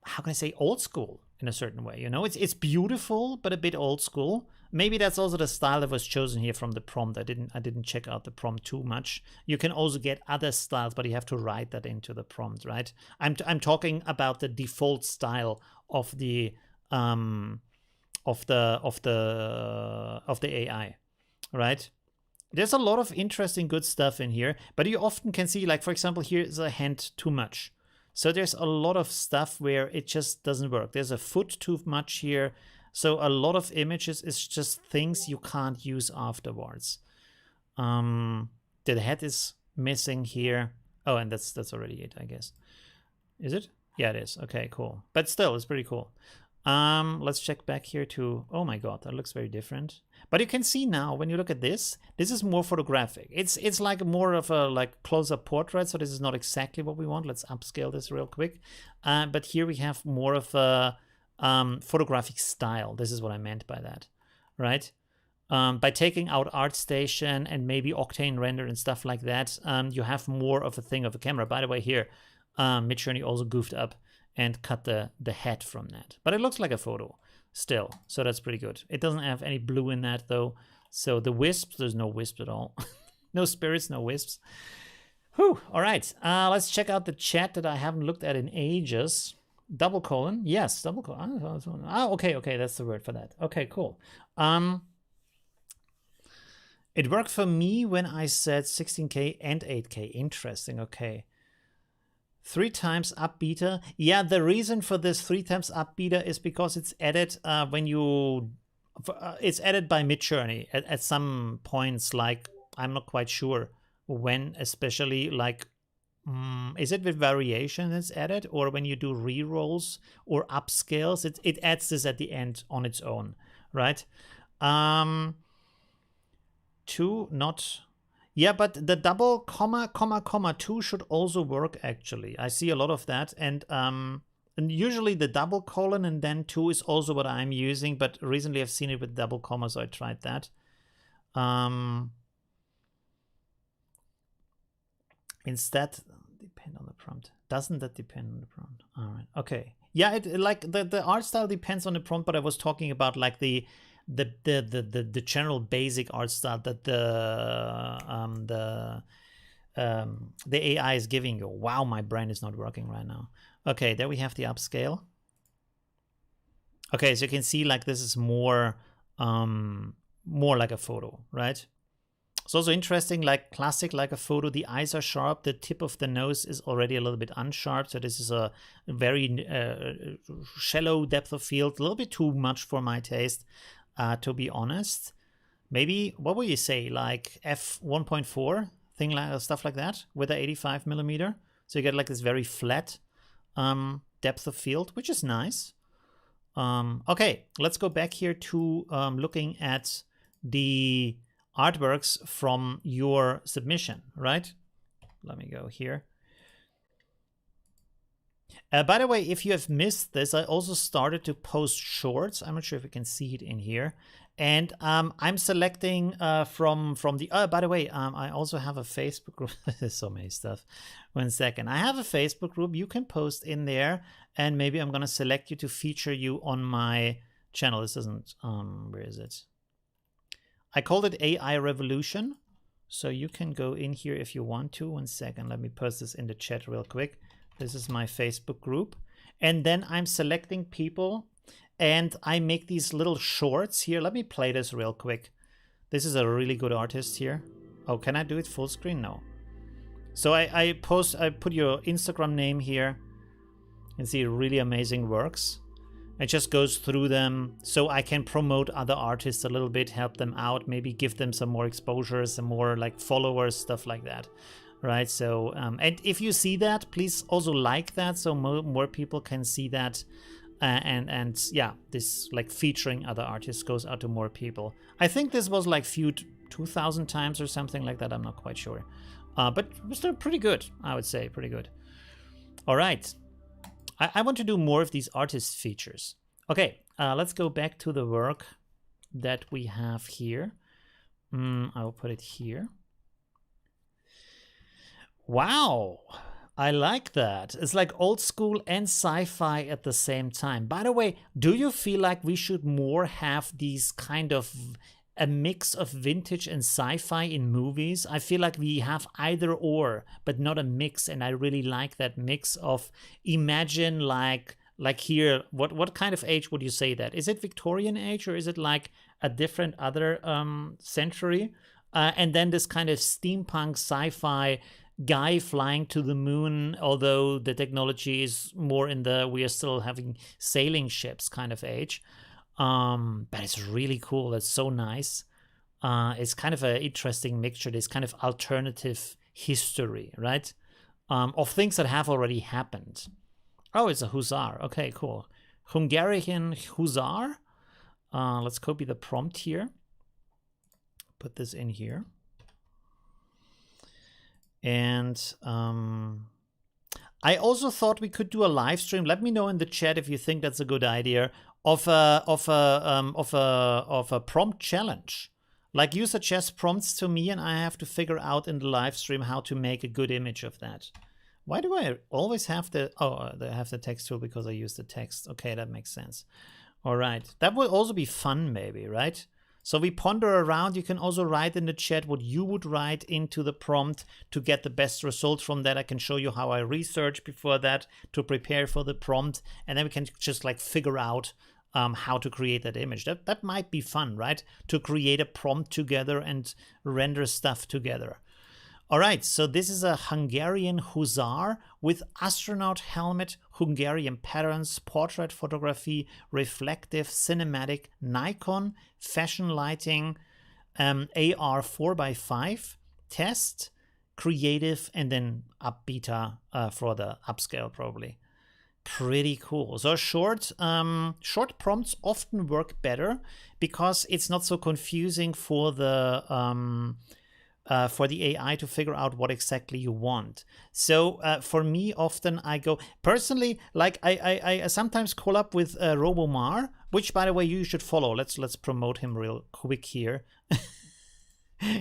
how can I say, old school in a certain way, you know? It's beautiful, but a bit old school. Maybe that's also the style that was chosen here from the prompt. I didn't check out the prompt too much. You can also get other styles, but you have to write that into the prompt, right? I'm talking about the default style of the AI, right? There's a lot of interesting good stuff in here, but you often can see, like, for example, here's a hand too much. So there's a lot of stuff where it just doesn't work. There's a foot too much here. So a lot of images is just things you can't use afterwards. The head is missing here. Oh, and that's already it, I guess. Is it? Yeah, it is. Okay, cool. But still, it's pretty cool. Let's check back here to, oh my god, that looks very different. But you can see now when you look at this is more photographic. It's like more of a like close-up portrait, so this is not exactly what we want. Let's upscale this real quick. But here we have more of a photographic style. This is what I meant by that, right? By taking out ArtStation and maybe Octane Render and stuff like that, you have more of a thing of a camera. By the way, here, MidJourney also goofed up and cut the head from that. But it looks like a photo still, so that's pretty good. It doesn't have any blue in that though. So the wisps, there's no wisps at all. No spirits, no wisps. Whew, all right. Let's check out the chat that I haven't looked at in ages. Double colon. Yes, double colon. Okay, that's the word for that. Okay, cool. It worked for me when I said 16K and 8K. Interesting. Okay. 3 times up beta. Yeah, the reason for this 3 times up beta is because it's added when you it's added by MidJourney at some points. Like, I'm not quite sure when, especially like is it with variation that's added, or when you do re-rolls or upscales, it adds this at the end on its own, right? 2 not. Yeah, but the double comma 2 should also work actually. I see a lot of that, and usually the double colon and then 2 is also what I'm using, but recently I've seen it with double comma, so I tried that. Instead, depend on the prompt. Doesn't that depend on the prompt? All right. Okay. Yeah, it like the art style depends on the prompt, but I was talking about like the general basic art style that the AI is giving you. Wow, my brain is not working right now. Okay, there we have the upscale. Okay, so you can see like this is more like a photo, right? It's also interesting, like classic, like a photo, the eyes are sharp, the tip of the nose is already a little bit unsharp, so this is a very shallow depth of field, a little bit too much for my taste, to be honest. Maybe, what would you say, like f1.4, thing like stuff like that, with a 85mm, so you get like this very flat depth of field, which is nice. Okay, let's go back here to looking at the artworks from your submission, right? Let me go here. By the way, if you have missed this, I also started to post shorts. I'm not sure if you can see it in here. And I'm selecting from the, by the way, I also have a Facebook group. There's so many stuff. 1 second. I have a Facebook group. You can post in there, and maybe I'm going to select you to feature you on my channel. This isn't, where is it? I called it AI Revolution. So you can go in here if you want to. 1 second. Let me post this in the chat real quick. This is my Facebook group. And then I'm selecting people, and I make these little shorts here. Let me play this real quick. This is a really good artist here. Oh, can I do it full screen? No. So I put your Instagram name here. You can see really amazing works. It just goes through them so I can promote other artists a little bit, help them out, maybe give them some more exposure, some more like followers, stuff like that. Right, so and if you see that, please also like that so more people can see that, and yeah, this like featuring other artists goes out to more people. I think this was like viewed 2,000 times or something like that. I'm not quite sure, but it was still pretty good. I would say pretty good. All right, I want to do more of these artist features. Okay, let's go back to the work that we have here. I will put it here. Wow, I like that. It's like old school and sci-fi at the same time. By the way, do you feel like we should more have these kind of a mix of vintage and sci-fi in movies? I feel like we have either or, but not a mix, and I really like that mix of, imagine like here, what kind of age would you say that? Is it Victorian age, or is it like a different other century? And then this kind of steampunk sci-fi guy flying to the moon, although the technology is more in the we are still having sailing ships kind of age. But it's really cool. It's so nice. It's kind of an interesting mixture, this kind of alternative history, right? Of things that have already happened. Oh, it's a hussar. Okay, cool. Hungarian hussar. Let's copy the prompt here. Put this in here. And I also thought we could do a live stream. Let me know in the chat if you think that's a good idea, of a prompt challenge. Like, you suggest prompts to me, and I have to figure out in the live stream how to make a good image of that. Why do I always have the I have the text tool because I use the text. Okay, that makes sense. All right, that would also be fun, maybe, right? So we ponder around. You can also write in the chat what you would write into the prompt to get the best result from that. I can show you how I research before that to prepare for the prompt, and then we can just like figure out how to create that image. That might be fun, right? To create a prompt together and render stuff together. All right, so this is a Hungarian hussar with astronaut helmet, Hungarian patterns, portrait photography, reflective, cinematic, Nikon, fashion lighting, AR 4x5, test, creative, and then up beta for the upscale probably. Pretty cool. So short prompts often work better because it's not so confusing for the AI to figure out what exactly you want. So for me, often I go personally, like I sometimes call up with Robomar, which by the way you should follow. Let's promote him real quick here.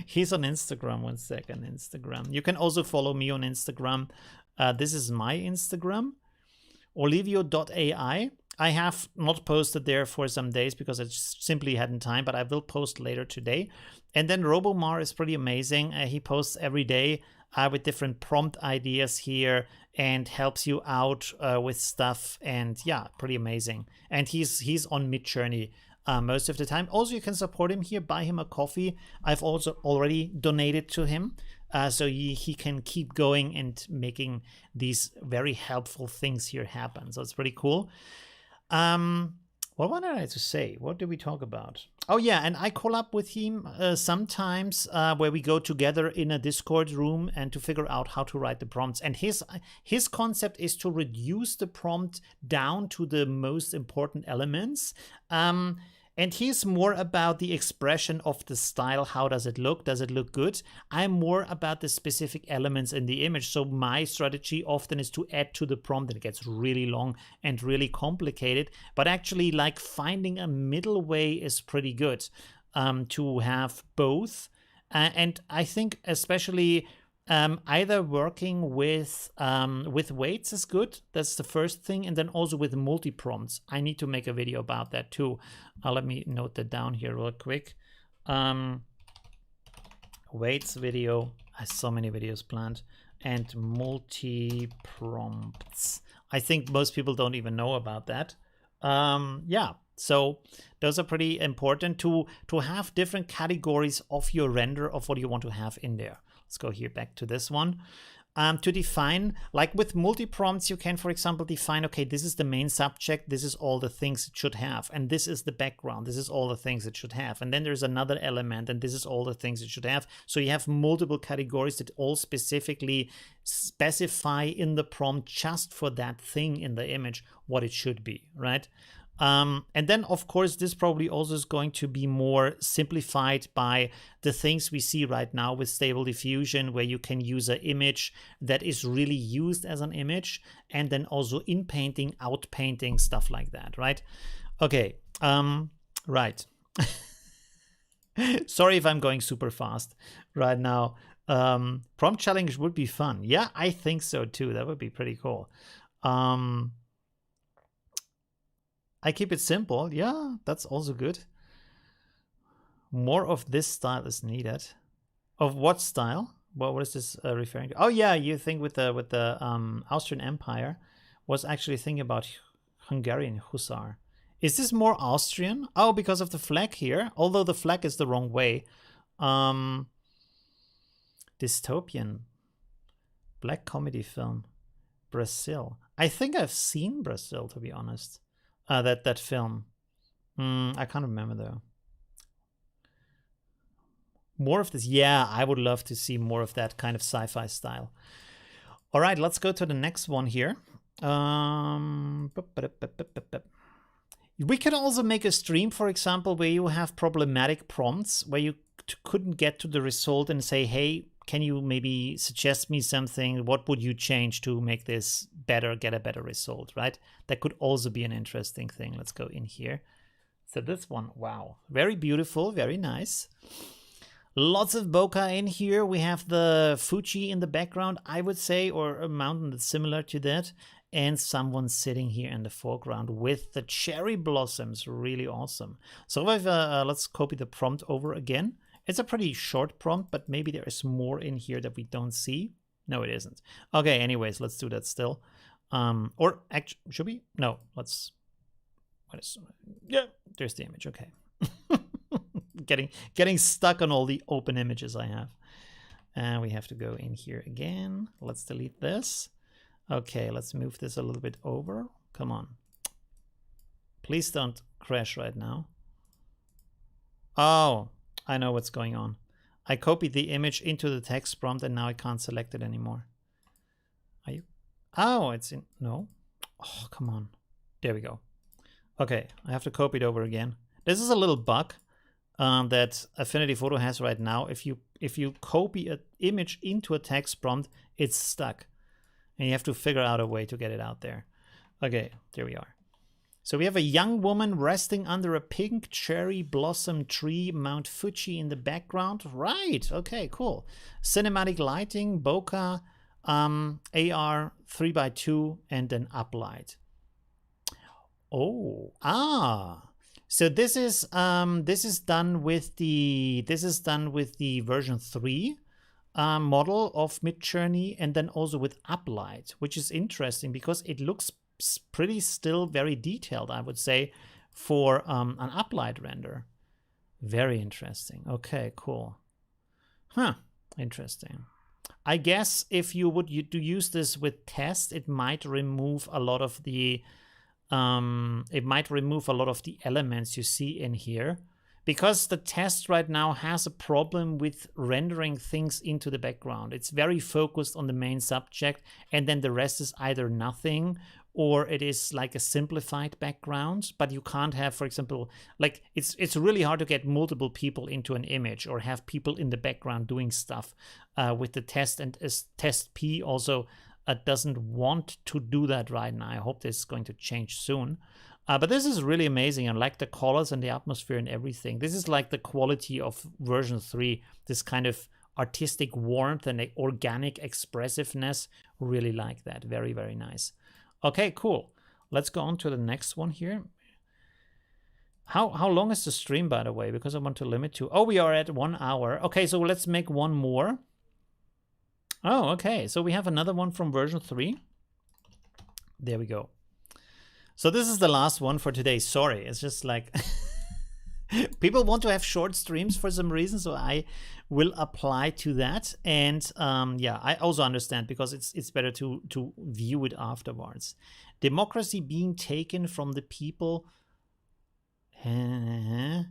He's on Instagram. 1 second, Instagram. You can also follow me on Instagram. This is my Instagram, Olivio.ai. I have not posted there for some days because I just simply hadn't time, but I will post later today. And then Robomar is pretty amazing. He posts every day with different prompt ideas here and helps you out with stuff. And yeah, pretty amazing. And he's on MidJourney most of the time. Also, you can support him here, buy him a coffee. I've also already donated to him. So he can keep going and making these very helpful things here happen. So it's pretty cool. What wanted I to say? What did we talk about? Oh yeah, and I call up with him sometimes where we go together in a Discord room and to figure out how to write the prompts. And his concept is to reduce the prompt down to the most important elements. And he's more about the expression of the style. How does it look? Does it look good? I'm more about the specific elements in the image. So my strategy often is to add to the prompt, and it gets really long and really complicated. But actually, like finding a middle way is pretty good to have both. And I think especially either working with weights is good. That's the first thing. And then also with multi-prompts. I need to make a video about that too. Let me note that down here real quick. Weights video. I have so many videos planned. And multi-prompts. I think most people don't even know about that. Yeah. So those are pretty important to have different categories of your render of what you want to have in there. Let's go here back to this one. To define, like with multi-prompts, you can, for example, define, okay, this is the main subject, this is all the things it should have, and this is the background, this is all the things it should have, and then there's another element, and this is all the things it should have. So you have multiple categories that all specifically specify in the prompt just for that thing in the image what it should be, right? And then, of course, this probably also is going to be more simplified by the things we see right now with Stable Diffusion, where you can use an image that is really used as an image, and then also in painting, out painting, stuff like that, right? Okay, right. Sorry if I'm going super fast right now. Prompt challenge would be fun. Yeah, I think so too. That would be pretty cool. I keep it simple. Yeah, that's also good. More of this style is needed. Of what style? What is this referring to? Oh yeah, you think with the Austrian Empire was actually thinking about Hungarian hussar. Is this more Austrian? Oh, because of the flag here. Although the flag is the wrong way. Dystopian black comedy film, Brazil. I think I've seen Brazil, to be honest. That film. I can't remember though. More of this. Yeah, I would love to see more of that kind of sci-fi style. All right, let's go to the next one here. We can also make a stream, for example, where you have problematic prompts, where you couldn't get to the result and say, hey, can you maybe suggest me something? What would you change to make this better, get a better result, right? That could also be an interesting thing. Let's go in here. So this one, wow, very beautiful, very nice. Lots of bokeh in here. We have the Fuji in the background, I would say, or a mountain that's similar to that. and someone sitting here in the foreground with the cherry blossoms. Really awesome. So let's copy the prompt over again. It's a pretty short prompt, but maybe there is more in here that we don't see. No, it isn't. Okay, anyways, let's do that still. Or actually, should we? No, let's, yeah, there's the image, okay. Getting stuck on all the open images I have. And we have to go in here again. Let's delete this. Okay, let's move this a little bit over. Come on. Please don't crash right now. Oh, I know what's going on. I copied the image into the text prompt and now I can't select it anymore. Are you? Oh, it's in. No. Oh, come on. There we go. Okay, I have to copy it over again. This is a little bug that Affinity Photo has right now. If you copy an image into a text prompt, it's stuck. And you have to figure out a way to get it out there. Okay, there we are. So we have a young woman resting under a pink cherry blossom tree, Mount Fuji in the background. Right, okay, cool. Cinematic lighting, bokeh, AR 3x2, and an uplight. Oh, so this is done with the version 3 model of MidJourney, and then also with uplight, which is interesting because it looks pretty still very detailed, I would say, for an uplight render. Very interesting. Okay, cool. Huh, interesting. I guess if you would use this with test, it might remove a lot of the elements you see in here, because the test right now has a problem with rendering things into the background. It's very focused on the main subject, and then the rest is either nothing or it is like a simplified background. But you can't have, for example, like it's really hard to get multiple people into an image or have people in the background doing stuff with the test. And as test P also doesn't want to do that right now. I hope this is going to change soon. But this is really amazing. I like the colors and the atmosphere and everything. This is like the quality of version 3, this kind of artistic warmth and organic expressiveness. Really like that. Very, very nice. Okay, cool. Let's go on to the next one here. How long is the stream, by the way? Because I want to limit to... Oh, we are at 1 hour. Okay, so let's make one more. Oh, okay. So we have another one from version 3. There we go. So this is the last one for today. Sorry, it's just like people want to have short streams for some reason, so I will apply to that. And yeah, I also understand because it's better to view it afterwards. Democracy being taken from the people. Okay,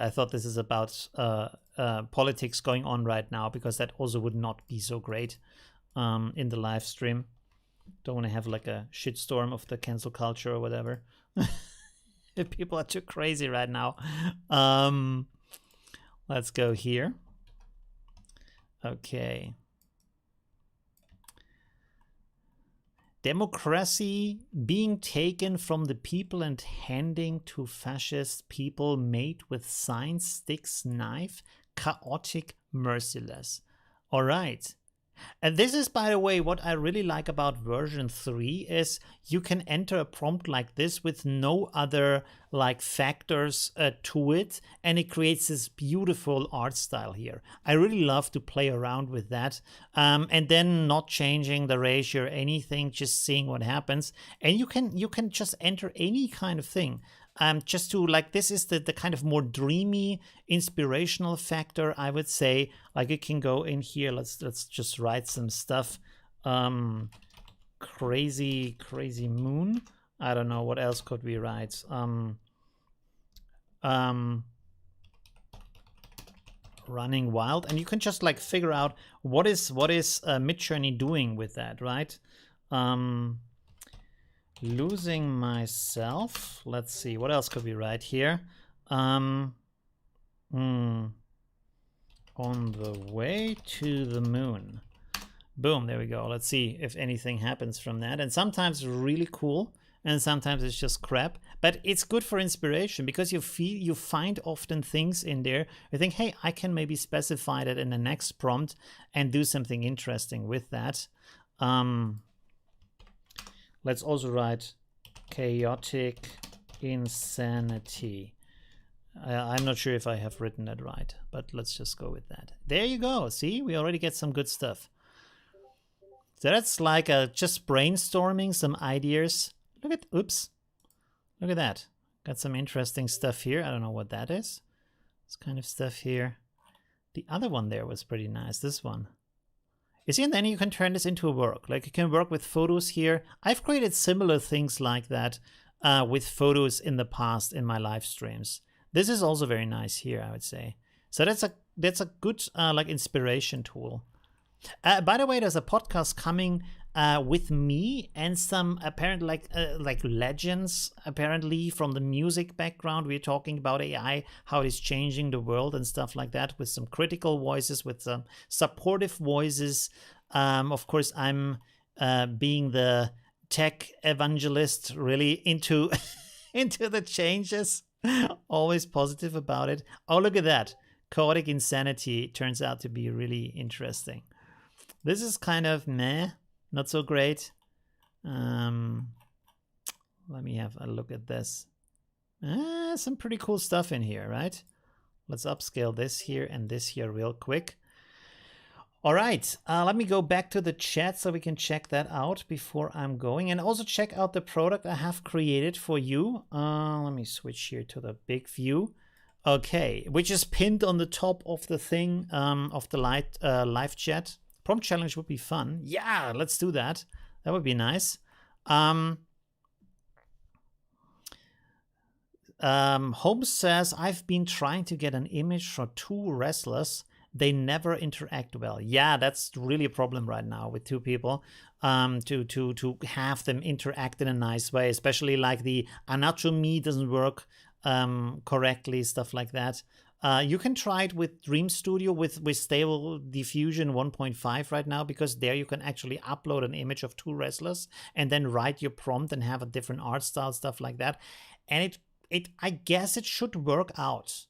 I thought this is about politics going on right now, because that also would not be so great in the live stream. Don't want to have like a shitstorm of the cancel culture or whatever. People are too crazy right now. Let's go here. Okay. Democracy being taken from the people and handing to fascist people, made with signs, sticks, knife, chaotic, merciless. All right. And this is, by the way, what I really like about version 3 is you can enter a prompt like this with no other like factors to it, and it creates this beautiful art style here. I really love to play around with that, and then not changing the ratio or anything, just seeing what happens. And you can just enter any kind of thing. Just to like, this is the kind of more dreamy, inspirational factor, I would say. Like you can go in here, let's just write some stuff. Crazy moon. I don't know, what else could we write? Running wild, and you can just like figure out what is MidJourney doing with that, right? Losing myself. Let's see, what else could we write here? On the way to the moon. Boom, there we go. Let's see if anything happens from that. And sometimes really cool, and sometimes it's just crap. But it's good for inspiration, because you find often things in there. You think, hey, I can maybe specify that in the next prompt and do something interesting with that. Let's also write chaotic insanity. I'm not sure if I have written that right, but let's just go with that. There you go. See, we already get some good stuff. So that's like just brainstorming some ideas. Look at, oops, look at that. Got some interesting stuff here. I don't know what that is. This kind of stuff here. The other one there was pretty nice. This one. You see, and then you can turn this into a work. Like you can work with photos here. I've created similar things like that with photos in the past in my live streams. This is also very nice here, I would say. So that's a good like inspiration tool. By the way, there's a podcast coming with me and some apparent like legends apparently from the music background. We're talking about AI, how it is changing the world and stuff like that, with some critical voices, with some supportive voices. Of course, I'm being the tech evangelist, really into into the changes. Always positive about it. Oh, look at that. Chaotic insanity turns out to be really interesting. This is kind of meh, not so great. Let me have a look at this. Some pretty cool stuff in here, right? Let's upscale this here and this here real quick. All right, let me go back to the chat so we can check that out before I'm going. And also check out the product I have created for you. Let me switch here to the big view. Okay, which is pinned on the top of the thing, of the live chat. Prompt challenge would be fun. Yeah, let's do that. That would be nice. Holmes says, I've been trying to get an image for two wrestlers. They never interact well. Yeah, that's really a problem right now with two people. To have them interact in a nice way, especially like the anatomy doesn't work correctly, stuff like that. You can try it with Dream Studio with Stable Diffusion 1.5 right now, because there you can actually upload an image of two wrestlers and then write your prompt and have a different art style, stuff like that. And I guess it should work out.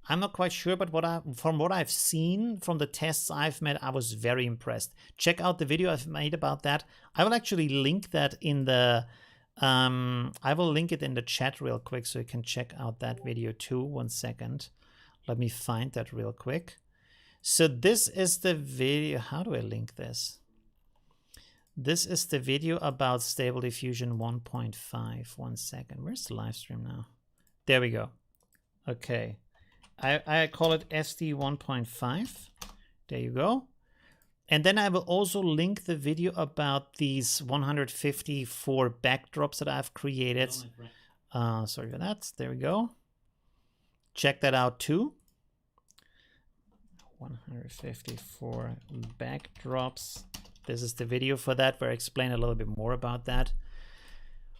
I'm not quite sure, but from what I've seen from the tests I've made, I was very impressed. Check out the video I've made about that. I will actually link that in the I will link it in the chat real quick so you can check out that video too. 1 second. Let me find that real quick. So this is the video. How do I link this? This is the video about Stable Diffusion 1.5. 1 second. Where's the live stream now? There we go. Okay. I call it SD 1.5. There you go. And then I will also link the video about these 154 backdrops that I've created. Sorry for that. There we go. Check that out too. 154 backdrops. This is the video for that where I explain a little bit more about that.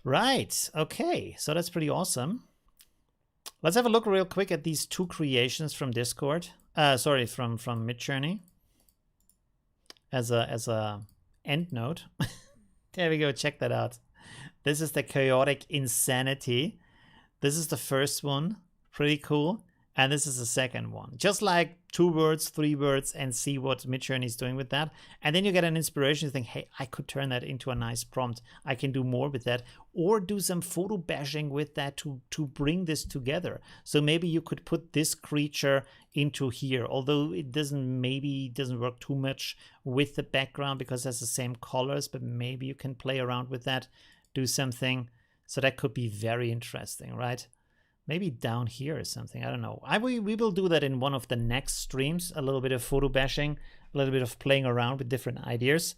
Right. Okay. So that's pretty awesome. Let's have a look real quick at these two creations from Discord. Sorry, from MidJourney. As a end note. There we go. Check that out. This is the chaotic insanity. This is the first one. Pretty cool. And this is the second one. Just like 2 words, 3 words, and see what MidJourney is doing with that. And then you get an inspiration to think, hey, I could turn that into a nice prompt. I can do more with that. Or do some photo bashing with that to bring this together. So maybe you could put this creature into here. Although it doesn't work too much with the background because it has the same colors. But maybe you can play around with that. Do something. So that could be very interesting, right? Maybe down here or something. I don't know. We will do that in one of the next streams. A little bit of photo bashing, a little bit of playing around with different ideas.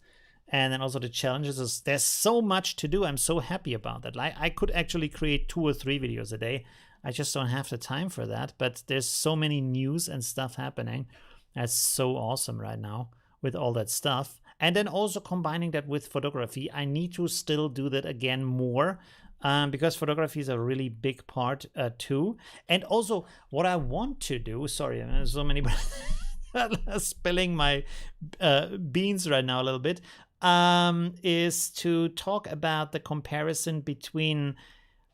And then also the challenges. There's so much to do. I'm so happy about that. I could actually create 2 or 3 videos a day. I just don't have the time for that. But there's so many news and stuff happening. That's so awesome right now with all that stuff. And then also combining that with photography. I need to still do that again more. Because photography is a really big part too. And also what I want to do, sorry, there's so many spilling my beans right now a little bit, is to talk about the comparison between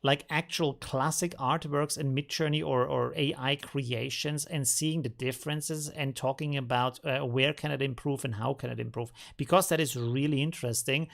like actual classic artworks and MidJourney or AI creations and seeing the differences and talking about where can it improve and how can it improve, because that is really interesting.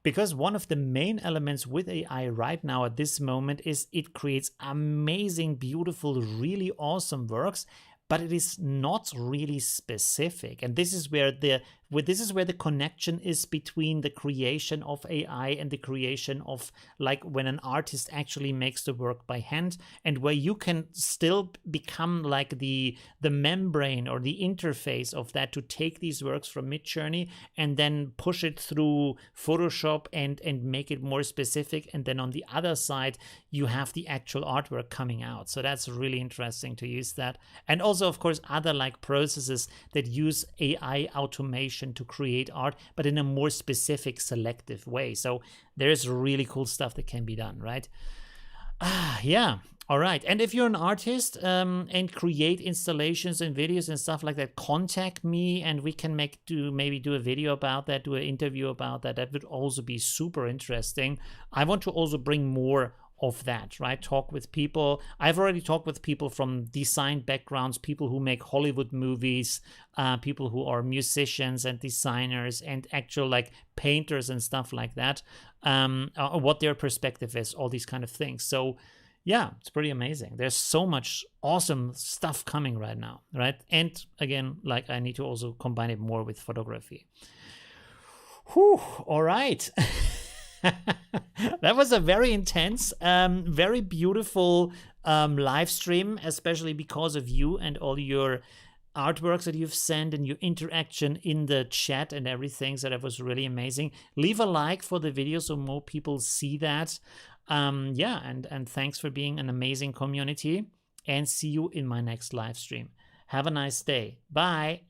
Because one of the main elements with AI right now at this moment is it creates amazing, beautiful, really awesome works, but it is not really specific. And this is where the connection is between the creation of AI and the creation of, like, when an artist actually makes the work by hand, and where you can still become like the membrane or the interface of that to take these works from MidJourney and then push it through Photoshop and make it more specific. And then on the other side, you have the actual artwork coming out. So that's really interesting to use that. And also, of course, other like processes that use AI automation to create art, but in a more specific, selective way. So there's really cool stuff that can be done, right? Yeah. All right. And if you're an artist and create installations and videos and stuff like that, contact me and we can maybe do a video about that, do an interview about that. That would also be super interesting. I want to also bring more of that, right? Talk with people. I've already talked with people from design backgrounds, people who make Hollywood movies, people who are musicians and designers and actual like painters and stuff like that, what their perspective is, all these kind of things. So yeah, it's pretty amazing. There's so much awesome stuff coming right now, right? And again, like, I need to also combine it more with photography. Whew, all right. That was a very intense, very beautiful live stream, especially because of you and all your artworks that you've sent and your interaction in the chat and everything. So that was really amazing. Leave a like for the video so more people see that. Yeah, and thanks for being an amazing community, and see you in my next live stream. Have a nice day. Bye.